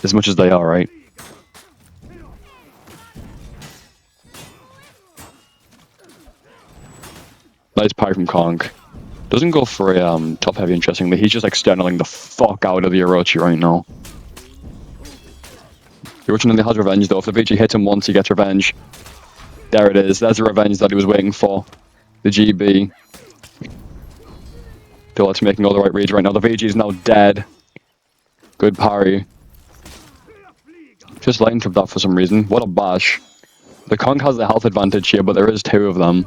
as much as they are, right? Nice parry from Conk. Doesn't go for a top heavy, interestingly. He's just externaling the fuck out of the Orochi right now. The Orochi only has revenge though. If the VG hits him once, he gets revenge. There it is. There's the revenge that he was waiting for. The GB. Dollet's making all the right reads right now. The VG is now dead. Good parry. Just lighting trip that for some reason. What a bash. The Conk has the health advantage here, but there is 2 of them.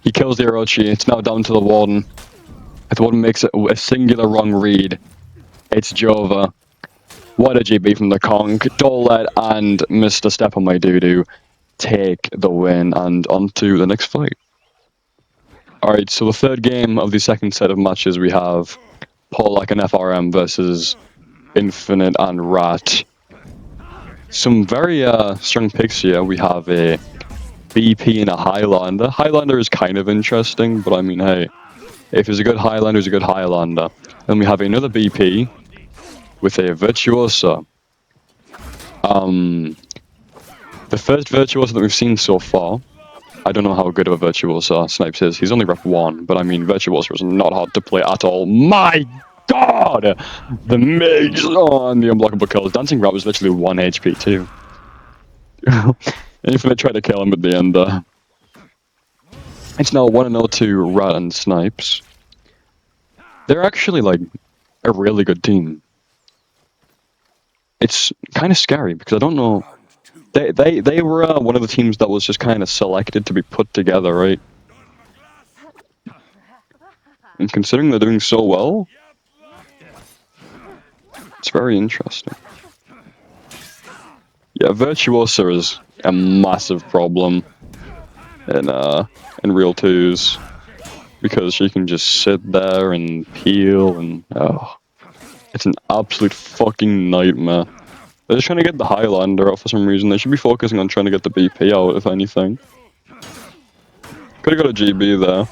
He kills the Orochi. It's now down to the Warden. If the Warden makes a singular wrong read, it's Jova. What a GB from the Conk. Dollet and Mr. Step on my doo-doo take the win, and on to the next fight. Alright, so the third game of the second set of matches, we have Polak and FRM versus Infinite and Rat. Some very strong picks here. We have a BP and a Highlander. Highlander is kind of interesting, but I mean, hey, if there's a good Highlander, there's a good Highlander. Then we have another BP with a Virtuosa. The first Virtuosa that we've seen so far, I don't know how good of a Virtuosa Snipes is. He's only rep 1, but I mean, Virtuosa is not hard to play at all. My god! The mage on the unblockable kills. Dancing Rat was literally 1 HP too. Infinite tried to kill him at the end there. It's now 1-0 to Rat and Snipes. They're actually like a really good team. It's kind of scary because I don't know. They were one of the teams that was just kind of selected to be put together, right? And considering they're doing so well, it's very interesting. Yeah, Virtuosa is a massive problem in Real 2s because she can just sit there and peel and it's an absolute fucking nightmare. They're just trying to get the Highlander out for some reason. They should be focusing on trying to get the BP out, if anything. Could have got a GB there.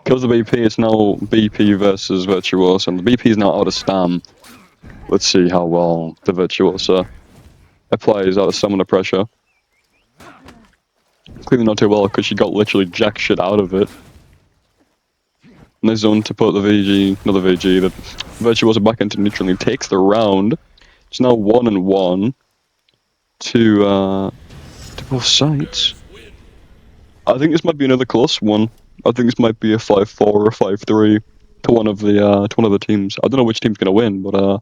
Kills the BP, it's now BP versus Virtuosa, and the BP is now out of stam. Let's see how well the Virtuosa applies out of stamina pressure. Clearly not too well, because she got literally jack shit out of it. Nice zone to put the VG, not the VG, the Virtuosa back into neutral, and he takes the round. It's now 1-1 to both sides. I think this might be another close one. I think this might be a 5-4 or a 5-3 to one of the teams. I don't know which team's gonna win, but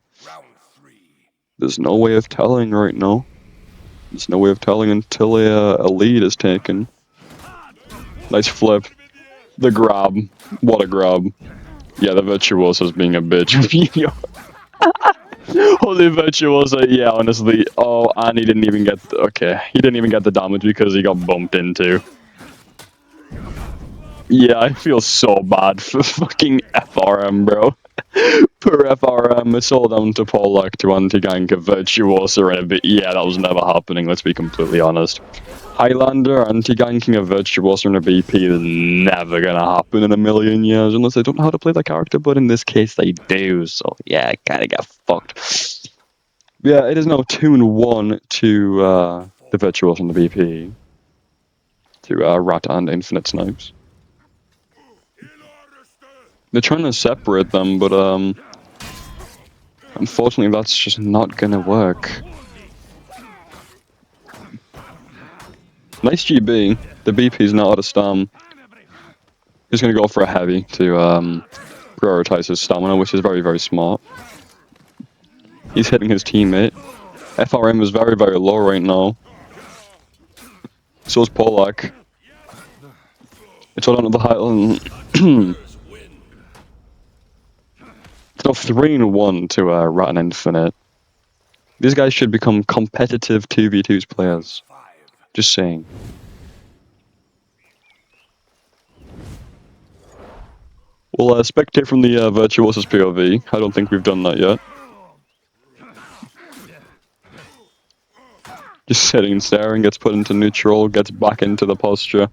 there's no way of telling right now. There's no way of telling until a lead is taken. Nice flip. The grab. What a grab. Yeah, the Virtuosa's being a bitch. Holy Virtuoso, yeah, honestly. Oh, and he didn't even get. Okay, he didn't even get the damage because he got bumped into. Yeah, I feel so bad for fucking FRM, bro. For FRM, it's all down to Polak to anti-gank a Virtuoso and a bit. Yeah, that was never happening, let's be completely honest. Highlander anti-ganking a Virtuoso and a BP is never gonna happen in a million years unless they don't know how to play that character, but in this case they do, so yeah, I kinda get fucked. Yeah, it is now 2-1 to the Virtuoso and the BP. To Rat and Infinite Snipes. They're trying to separate them, but unfortunately that's just not gonna work. Nice GB. The BP's not out of stam. He's gonna go for a heavy to prioritize his stamina, which is very, very smart. He's hitting his teammate. FRM is very, very low right now. So is Polak. It's all down to the Highland. It's now 3-1 to Rat and Infinite. These guys should become competitive 2v2s players. Just saying. We'll spectate from the Virtuoso's POV. I don't think we've done that yet. Just sitting and staring, gets put into neutral, gets back into the posture.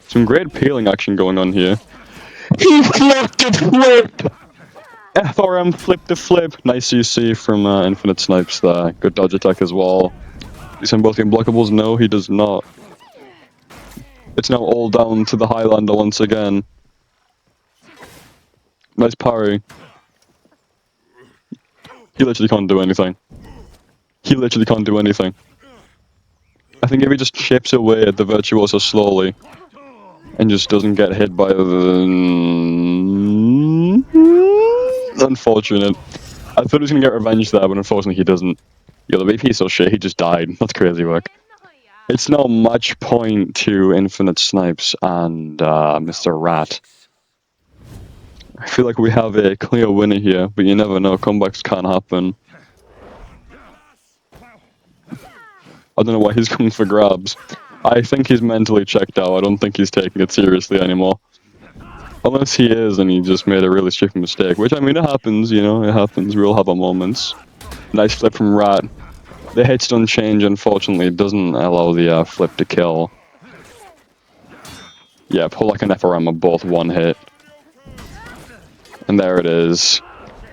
Some great peeling action going on here. He flipped the flip! FRM flipped the flip. Nice UC from Infinite Snipes there. Good dodge attack as well. Is him both the unblockables? No, he does not. It's now all down to the Highlander once again. Nice parry. He literally can't do anything. He literally can't do anything. I think if he just chips away at the Virtuoso slowly and just doesn't get hit by the... Unfortunate. I thought he was going to get revenge there, but unfortunately he doesn't. Yo, the VP is so shit, he just died. That's crazy work. It's now match point to Infinite Snipes and Mr. Rat. I feel like we have a clear winner here, but you never know, comebacks can happen. I don't know why he's coming for grabs. I think he's mentally checked out. I don't think he's taking it seriously anymore. Unless he is and he just made a really stupid mistake, which, I mean, it happens, you know, it happens. We all have our moments. Nice flip from Rat. The hits don't change, unfortunately. It doesn't allow the flip to kill. Yeah, Polak and FRM are both one hit. And there it is.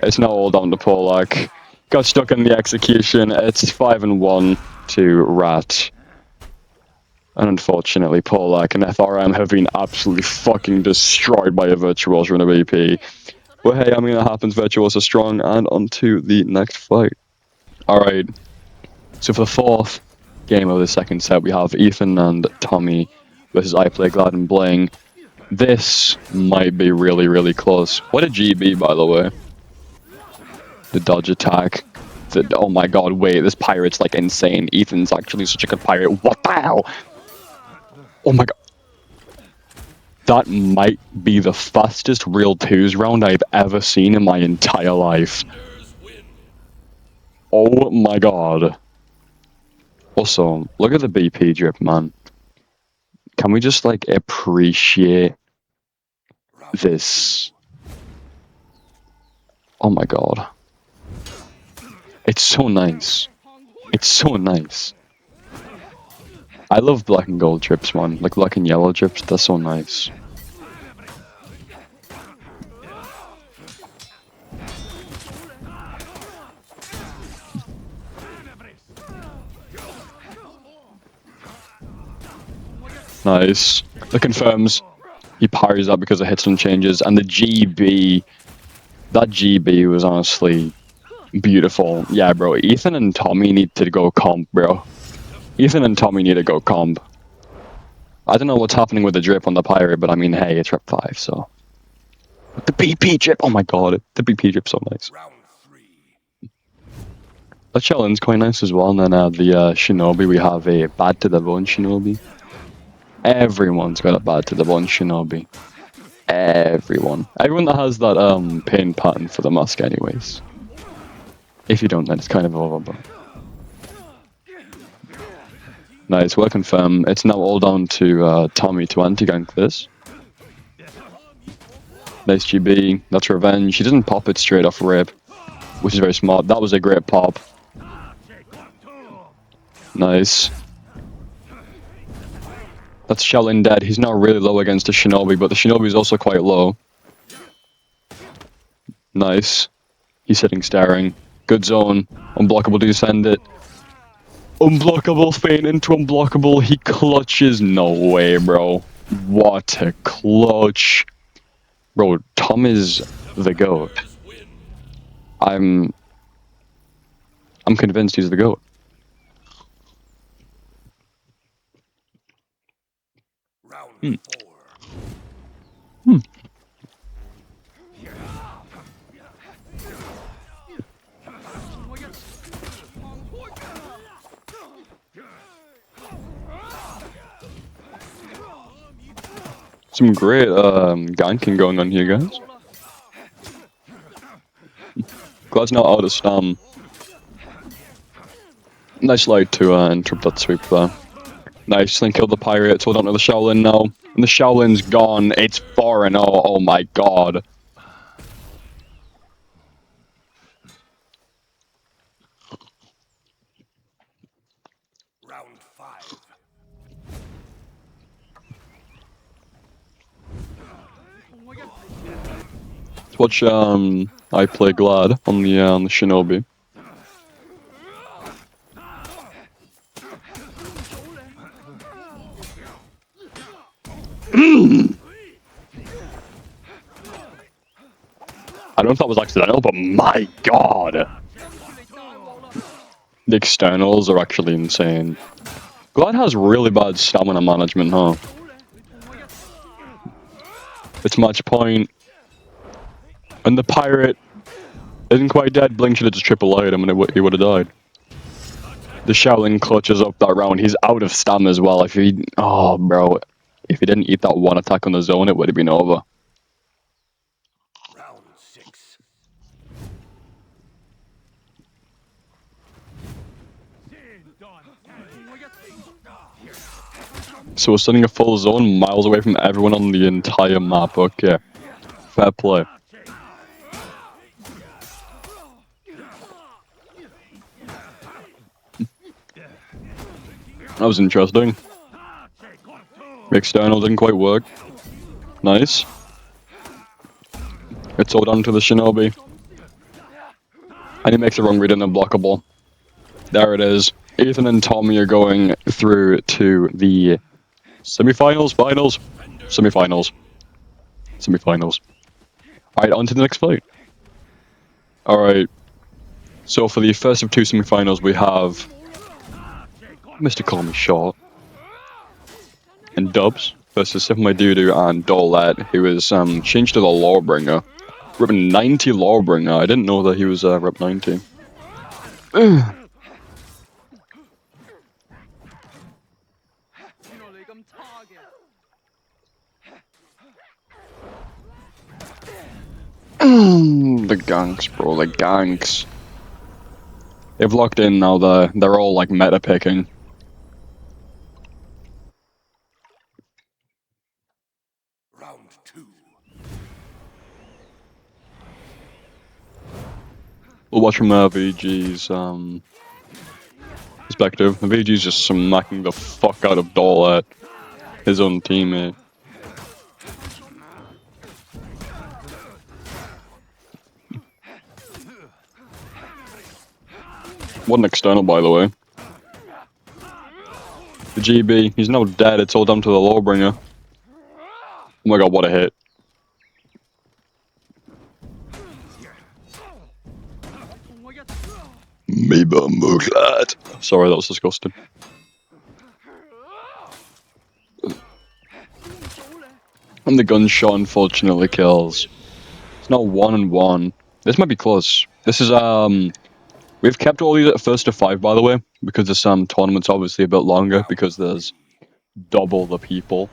It's now all down to Polak. Got stuck in the execution. It's 5-1 to Rat. And unfortunately, Polak and FRM have been absolutely fucking destroyed by a Virtuoso and a VP. But hey, I mean, it happens. Virtuoso strong, and on to the next fight. Alright. So for the fourth game of the second set, we have Ethan and Tommy versus I Play Glad and Bling. This might be really, really close. What a GB, by the way. The dodge attack. Oh my god, wait, this pirate's like insane. Ethan's actually such a good pirate. What the hell? Oh my god. That might be the fastest real twos round I've ever seen in my entire life. Oh my god. Also, look at the BP drip, man. Can we just, like, appreciate this? Oh my god. It's so nice. It's so nice. I love black and gold drips, man. Like black and yellow drips, they're so nice. Nice. That confirms. He parries that because it hits and changes. And the GB, that GB was honestly beautiful. Yeah, bro. Ethan and Tommy need to go comp, bro. Ethan and Tommy need to go comp. I don't know what's happening with the drip on the pirate, but I mean, hey, it's rep 5, so. But the BP drip, oh my god, the BP drip's so nice. The challenge quite nice as well, and then the Shinobi, we have a bad to the bone Shinobi. Everyone's got a bad to the bone Shinobi. Everyone. Everyone that has that pain pattern for the mask anyways. If you don't, then it's kind of over, but... Nice, well confirmed. It's now all down to Tommy to anti-gank this. Nice GB, that's revenge. He doesn't pop it straight off rip, which is very smart. That was a great pop. Nice. That's Shaolin dead. He's not really low against the Shinobi, but the Shinobi is also quite low. Nice. He's sitting staring. Good zone. Unblockable to send it. Unblockable feint into unblockable. He clutches. No way, bro. What a clutch. Bro, Tom is the GOAT. I'm convinced he's the GOAT. Round 4. Some great ganking going on here, guys. Glad's not out of stun. Nice light to interrupt that sweep there. Nice, then kill the pirate, so hold on to the Shaolin now. And the Shaolin's gone, it's 4-0, oh my god. Round 5. Let's watch I play Glad on the Shinobi. I don't know if that was accidental, but my god! The externals are actually insane. Glad has really bad stamina management, huh? It's match point. And the pirate isn't quite dead. Blink should have just triple-I'd him and he would have died. The Shaolin clutches up that round. He's out of stam as well. If he... Oh, bro. If he didn't eat that one attack on the zone, it would have been over. Round 6. So we're sending a full zone miles away from everyone on the entire map. Okay. Fair play. That was interesting. External didn't quite work. Nice. It's all down to the Shinobi. And he makes the wrong read and unblockable. There it is. Ethan and Tommy are going through to the semi-finals, finals, semi-finals, semi-finals. Alright, on to the next fight. Alright. So for the first of two semi-finals, we have Mr. Call Me Short and Dubs versus Sip My Doodoo and Dolette, who is changed to the Lawbringer. Rep 90 Lawbringer. I didn't know that he was Rep 90. The ganks, bro, the ganks. They've locked in now, they're all like meta picking. Round 2. We'll watch from VG's perspective. VG's just smacking the fuck out of Dolette, his own teammate. What an external, by the way. The GB, he's now dead, it's all down to the Lawbringer. Oh my god, what a hit. Maybe I'm glad. Sorry, that was disgusting. And the gunshot unfortunately kills. It's now 1-1. This might be close. This is we've kept all these at first to 5, by the way, because this tournament's obviously a bit longer because there's double the people.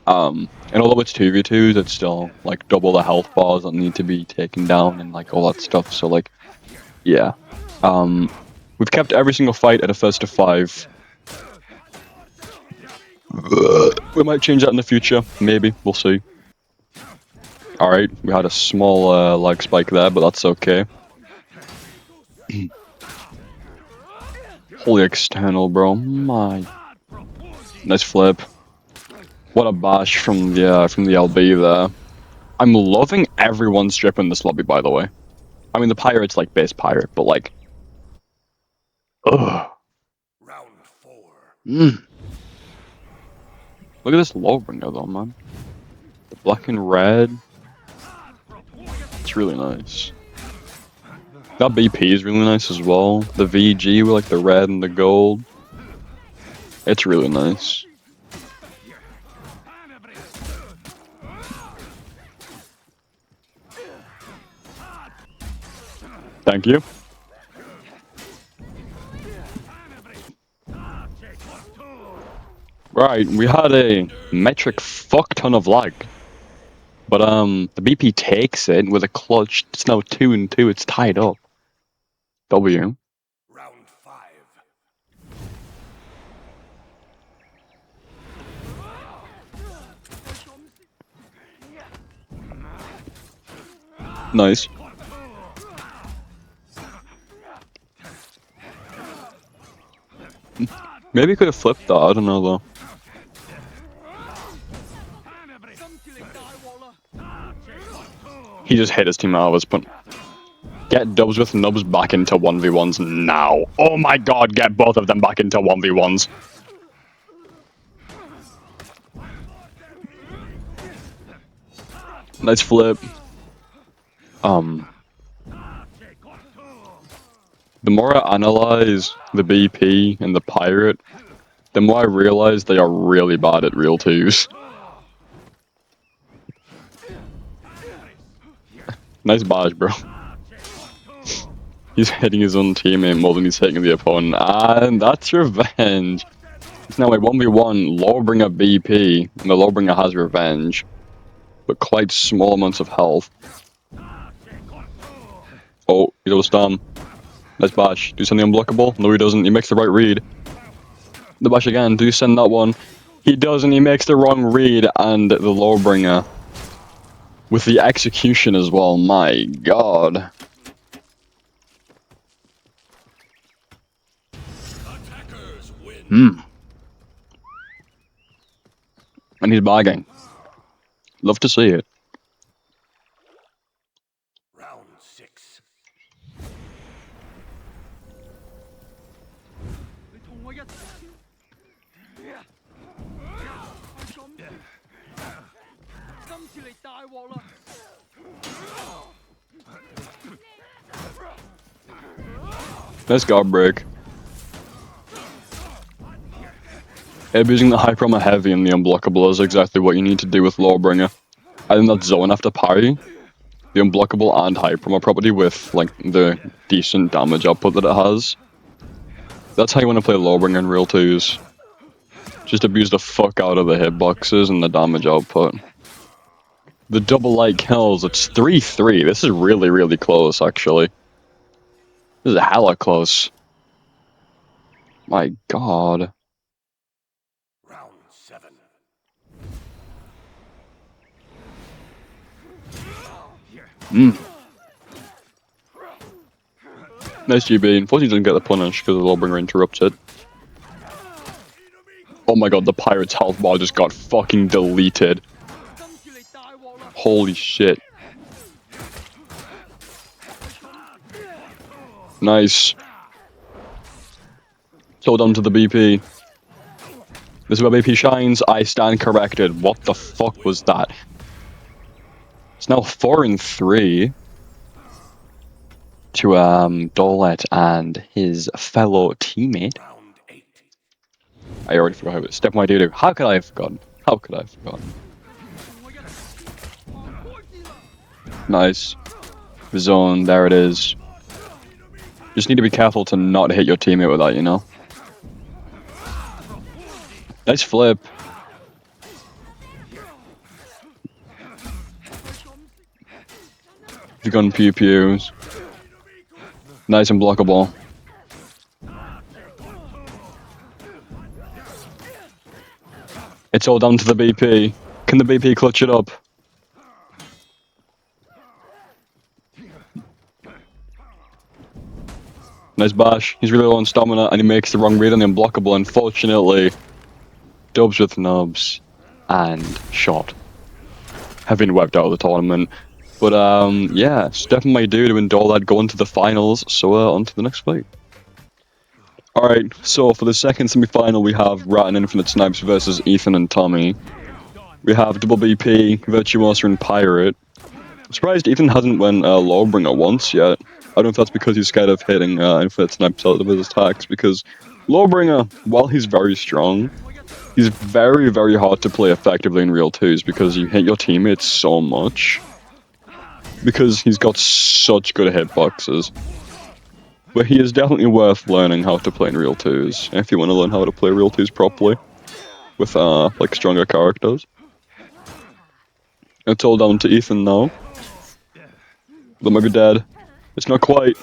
And although it's 2v2s, it's still like double the health bars that need to be taken down and like all that stuff. So like Yeah. We've kept every single fight at a first to 5. We might change that in the future. Maybe. We'll see. Alright, we had a small lag spike there, but that's okay. Holy external, bro. My. Nice flip. What a bash from the LB there. I'm loving everyone's strip in this lobby, by the way. I mean, the pirate's like base pirate, but like... Ugh. Round 4. Look at this Lawbringer though, man. The black and red. It's really nice. That BP is really nice as well. The VG with like the red and the gold. It's really nice. Thank you. Right, we had a metric fuck ton of lag. But the BP takes it with a clutch. It's now 2-2. It's tied up. W. Round 5. Nice. Maybe could have flipped that. I don't know though. He just hit his team out of his punt. Get dubs with nubs back into 1v1s now. Oh my god, get both of them back into 1v1s. Nice flip. The more I analyze the BP and the pirate, the more I realize they are really bad at real twos. Nice badge, bro. He's hitting his own teammate more than he's hitting the opponent, and that's revenge. It's now a 1v1 Lawbringer BP, and the Lawbringer has revenge, but quite small amounts of health. Oh, he goes down. Nice bash. Do you send the unblockable? No, he doesn't. He makes the right read. The bash again. Do you send that one? He doesn't. He makes the wrong read, and the Lawbringer with the execution as well. My god. Attackers win. And he's bagging. Love to see it. Round 6. Nice guard break. Abusing the Hyper Armor Heavy and the Unblockable is exactly what you need to do with Lawbringer. I think that's zone after parry. The Unblockable and Hyper Armor property with like the decent damage output that it has. That's how you want to play Lawbringer in real twos. Just abuse the fuck out of the hitboxes and the damage output. The double light kills, it's 3-3. This is really, really close actually. This is hella close. My god. Round 7. Nice GB. Unfortunately, didn't get the punish because the Lawbringer interrupted. Oh my god, the pirate's health bar just got fucking deleted. Holy shit. Nice. So done to the BP. This is where BP shines. I stand corrected. What the fuck was that? It's now 4-3 to Dolet and his fellow teammate. Round 8. I already forgot about Step My Doo-Doo. How could I have forgotten? How could I have forgotten? Nice. Zone, there it is. Just need to be careful to not hit your teammate with that, you know? Nice flip. You've gone pew pews. Nice and blockable. It's all down to the BP. Can the BP clutch it up? Nice bash. He's really low on stamina and he makes the wrong read on the unblockable, unfortunately. Dubs with nubs and shot. Have been wiped out of the tournament. But yeah, Stefan might do to endure that going to the finals, so on to the next fight. Alright, so for the second semi-final we have Rat and Infinite Snipes versus Ethan and Tommy. We have Double BP, Virtuoso and Pirate. I'm surprised Ethan hasn't went Lawbringer once yet. I don't know if that's because he's scared of hitting Infinite Snipes out of his attacks, because Lawbringer, while he's very strong, he's very, very hard to play effectively in real twos because you hit your teammates so much. Because he's got such good hitboxes. But he is definitely worth learning how to play in real twos, if you want to learn how to play real twos properly. With, like, stronger characters. It's all down to Ethan now. They might be dead. It's not quite.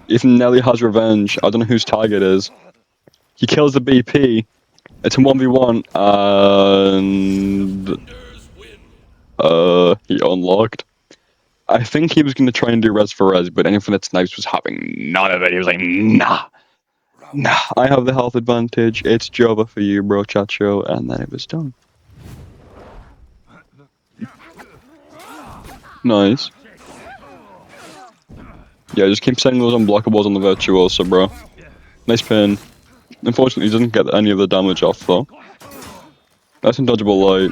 Ethan nearly has revenge. I don't know whose target is. He kills the BP. It's a 1v1, and he unlocked. I think he was going to try and do res for res, but Infinite Snipes was having none of it. He was like, nah, I have the health advantage. It's Jova for you, bro, Chacho, and then it was done. Nice. Yeah, just keep sending those unblockables on the Virtuoso, bro. Nice pin. Unfortunately, he doesn't get any of the damage off, though. That's undodgeable light.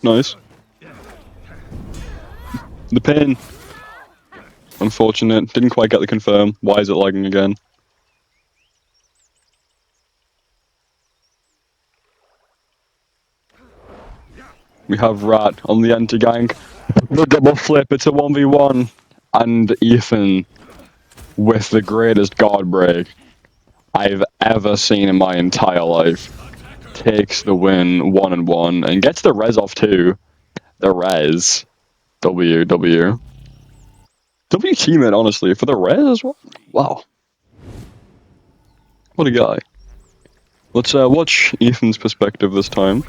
Nice. The pin. Unfortunate. Didn't quite get the confirm. Why is it lagging again? We have Rat on the anti-gank. The double flip, it's a 1v1. And Ethan, with the greatest guard break I've ever seen in my entire life, takes the win 1-1 and gets the res off too. The res. W teammate, honestly, for the res as well. Wow. What a guy. Let's watch Ethan's perspective this time.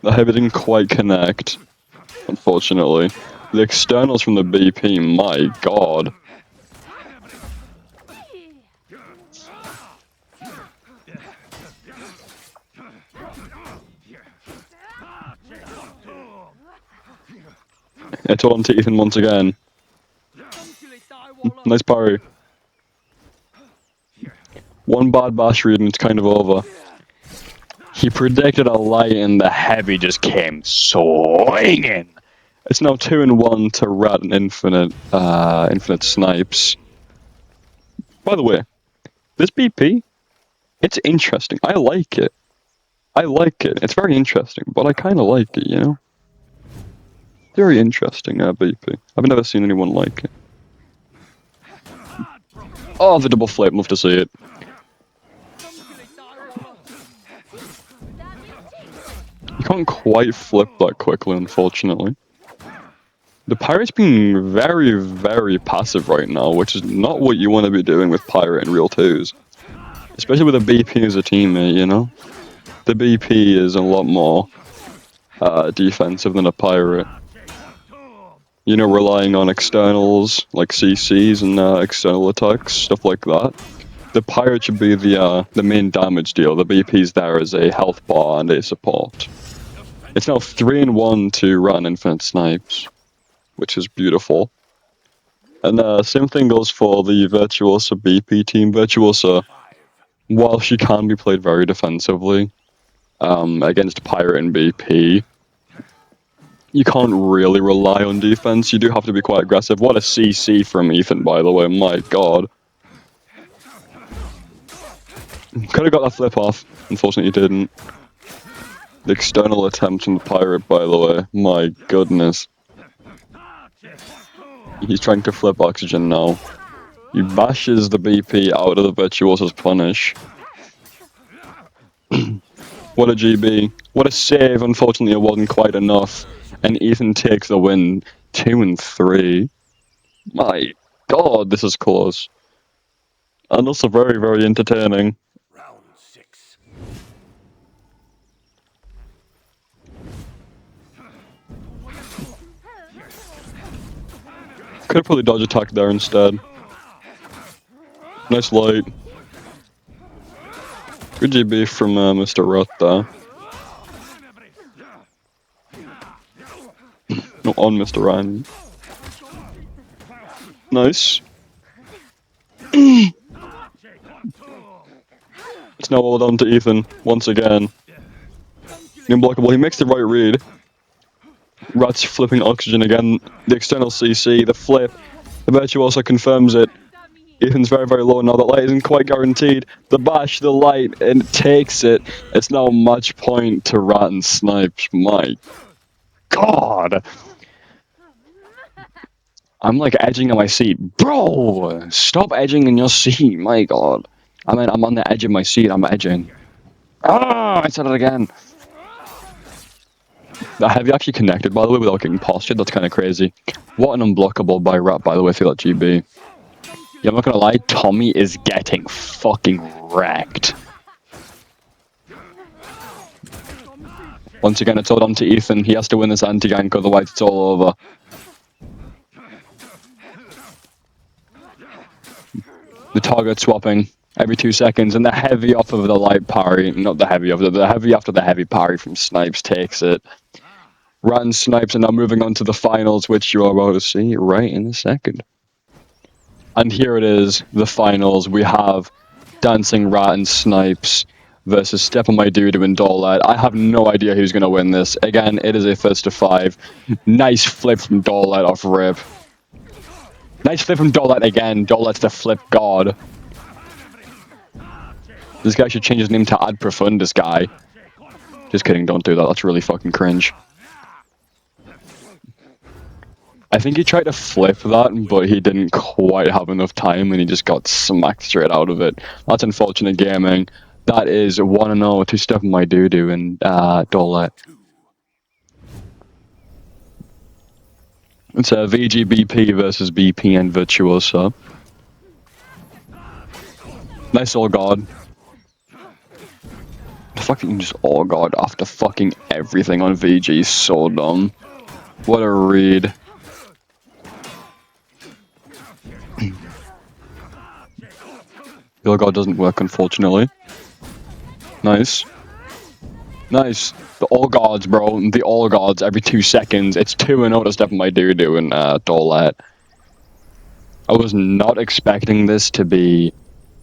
The heavy didn't quite connect, unfortunately. The externals from the BP, my god. It's all on to Ethan once again. Nice parry. One bad bash read and it's kind of over. He predicted a light and the heavy just came swinging. It's now 2-1 to Rat and Infinite Snipes. By the way, this BP, it's interesting. I like it. It's very interesting, but I kind of like it, you know? Very interesting, BP. I've never seen anyone like it. Oh, the double flip, love to see it. You can't quite flip that quickly, unfortunately. The Pirate's being very, very passive right now, which is not what you want to be doing with Pirate in real twos. Especially with a BP as a teammate, you know? The BP is a lot more defensive than a Pirate. You know, relying on externals, like CCs and external attacks, stuff like that. The Pirate should be the main damage deal. The BP's there as a health bar and a support. It's now 3-1 to Rat and Infinite Snipes, which is beautiful. And same thing goes for the Virtuoso BP team. Virtuoso, while she can be played very defensively against Pirate and BP, you can't really rely on defense. You do have to be quite aggressive. What a CC from Ethan, by the way. My god. Could have got that flip off. Unfortunately, he didn't. The external attempt from the Pirate, by the way. My goodness. He's trying to flip Oxygen now. He bashes the BP out of the Virtuoso's punish. What a GB. What a save. Unfortunately, it wasn't quite enough. And Ethan takes the win. 2 and 3. My god, this is close. And also very, very entertaining. Round 6. Could have probably dodge attack there instead. Nice light. Good GB from Mr. Rutt there. No, on Mr. Ryan. Nice. It's now all down to Ethan, once again. Unblockable, he makes the right read. Rat's flipping oxygen again. The external CC, the flip. The Virtuoso confirms it. Ethan's very, very low now. The light isn't quite guaranteed. The bash, the light, and it takes it. It's now match point to Rat and Snipes. My god. I'm like edging on my seat. Bro, stop edging in your seat. My god. I mean, I'm on the edge of my seat. I'm edging. Ah, I said it again. Have you actually connected, by the way, without getting postured? That's kind of crazy. What an unblockable by Rat, by the way, for that GB. Yeah, I'm not gonna lie, Tommy is getting fucking wrecked. Once again, it's all on to Ethan. He has to win this anti-gank, otherwise it's all over. The target swapping every 2 seconds, and the heavy off of the light parry, not the heavy off, the heavy after the heavy parry from Snipes takes it. Rat and Snipes are now moving on to the finals, which you're about to see right in a second. And here it is, the finals. We have Dancing Rat and Snipes versus Step on My Dude and Dorlet. I have no idea who's going to win this. Again, it is a first to 5. Nice flip from Dorlet off rip. Nice flip from Dorlet again. Dorlet's the flip god. This guy should change his name to Ad Profundus guy. Just kidding, don't do that. That's really fucking cringe. I think he tried to flip that, but he didn't quite have enough time and he just got smacked straight out of it. That's unfortunate gaming. That is 1-0 to Step on My Doo-Doo and Dorlet. It's VGBP versus BP and Virtuoso. Nice all god. The fact that you can just all god after fucking everything on VG is so dumb. What a read. The all god doesn't work, unfortunately. Nice. Nice. The all gods, bro. The all gods every 2 seconds. It's 2-0 to Step on My Doo-Doo and Dorlet. I was not expecting this to be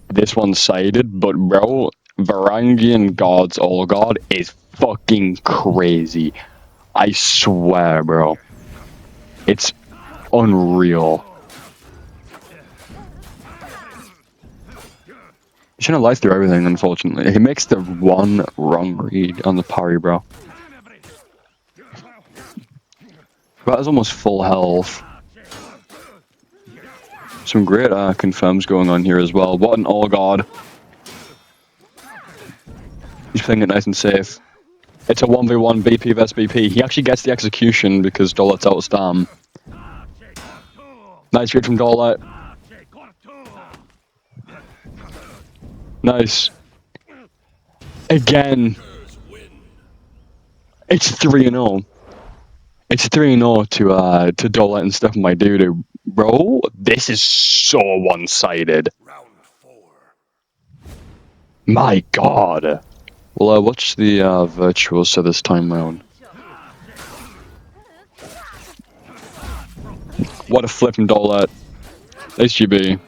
this one-sided, but bro, Varangian God's all god is fucking crazy. I swear, bro. It's unreal. He's trying to lie through everything, unfortunately. He makes the one wrong read on the parry, bro. That is almost full health. Some great confirms going on here as well. What an all god. He's playing it nice and safe. It's a 1v1 BP vs BP. He actually gets the execution because Dorlet's out of stam. Nice read from Dorlet. Nice. Again. It's 3-0. It's 3-0 to Dorlet and Step on My Doo-Doo. Bro, this is so one-sided. Round 4. My god. Well, watch the Virtuoso this time round. What a flip from Dorlet. Nice GB.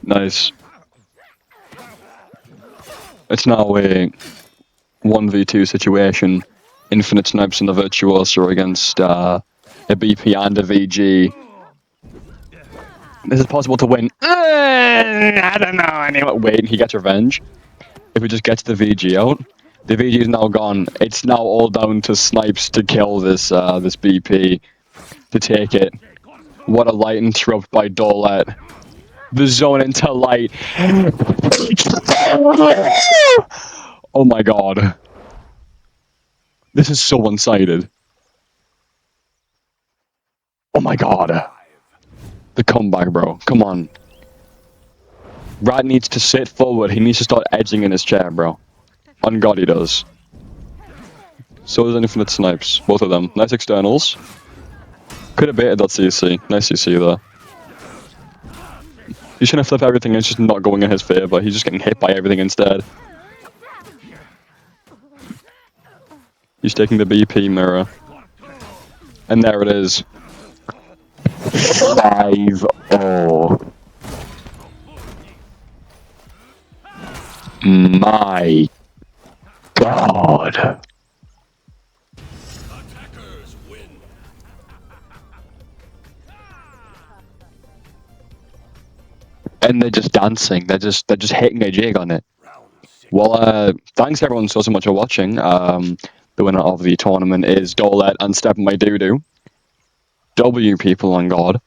Nice. It's now a 1v2 situation. Infinite Snipes and the Virtuoso against a BP and a VG. This is possible to win. I don't know. Anyway, wait, he gets revenge. If he just gets the VG out, the VG is now gone. It's now all down to Snipes to kill this this BP, to take it. What a light interrupt by Dolet. The zone into light. Oh my god. This is so one-sided. Oh my god. The comeback, bro. Come on. Rat needs to sit forward. He needs to start edging in his chair, bro. On God, he does. So does Infinite Snipes. Both of them. Nice externals. Could have baited that CC. Nice CC there. He's trying to flip everything and it's just not going in his favor. He's just getting hit by everything instead. He's taking the BP mirror. And there it is. 5-0. My God. Attackers win. And they're just dancing. They're just hitting a jig on it. Round 6. Well, thanks everyone so much for watching. The winner of the tournament is Dolet and Step My Doodoo. W people on God.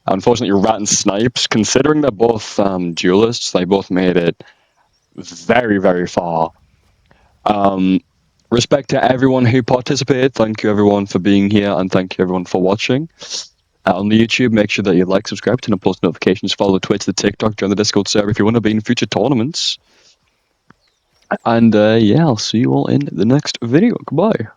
Unfortunately, Rat and Snipes, considering they're both duelists, they both made it very, very far. Respect to everyone who participated. Thank you everyone for being here, and thank you everyone for watching. On the YouTube, make sure that you like, subscribe, turn on post notifications, follow the Twitter, the TikTok, join the Discord server if you want to be in future tournaments. And yeah, I'll see you all in the next video. Goodbye.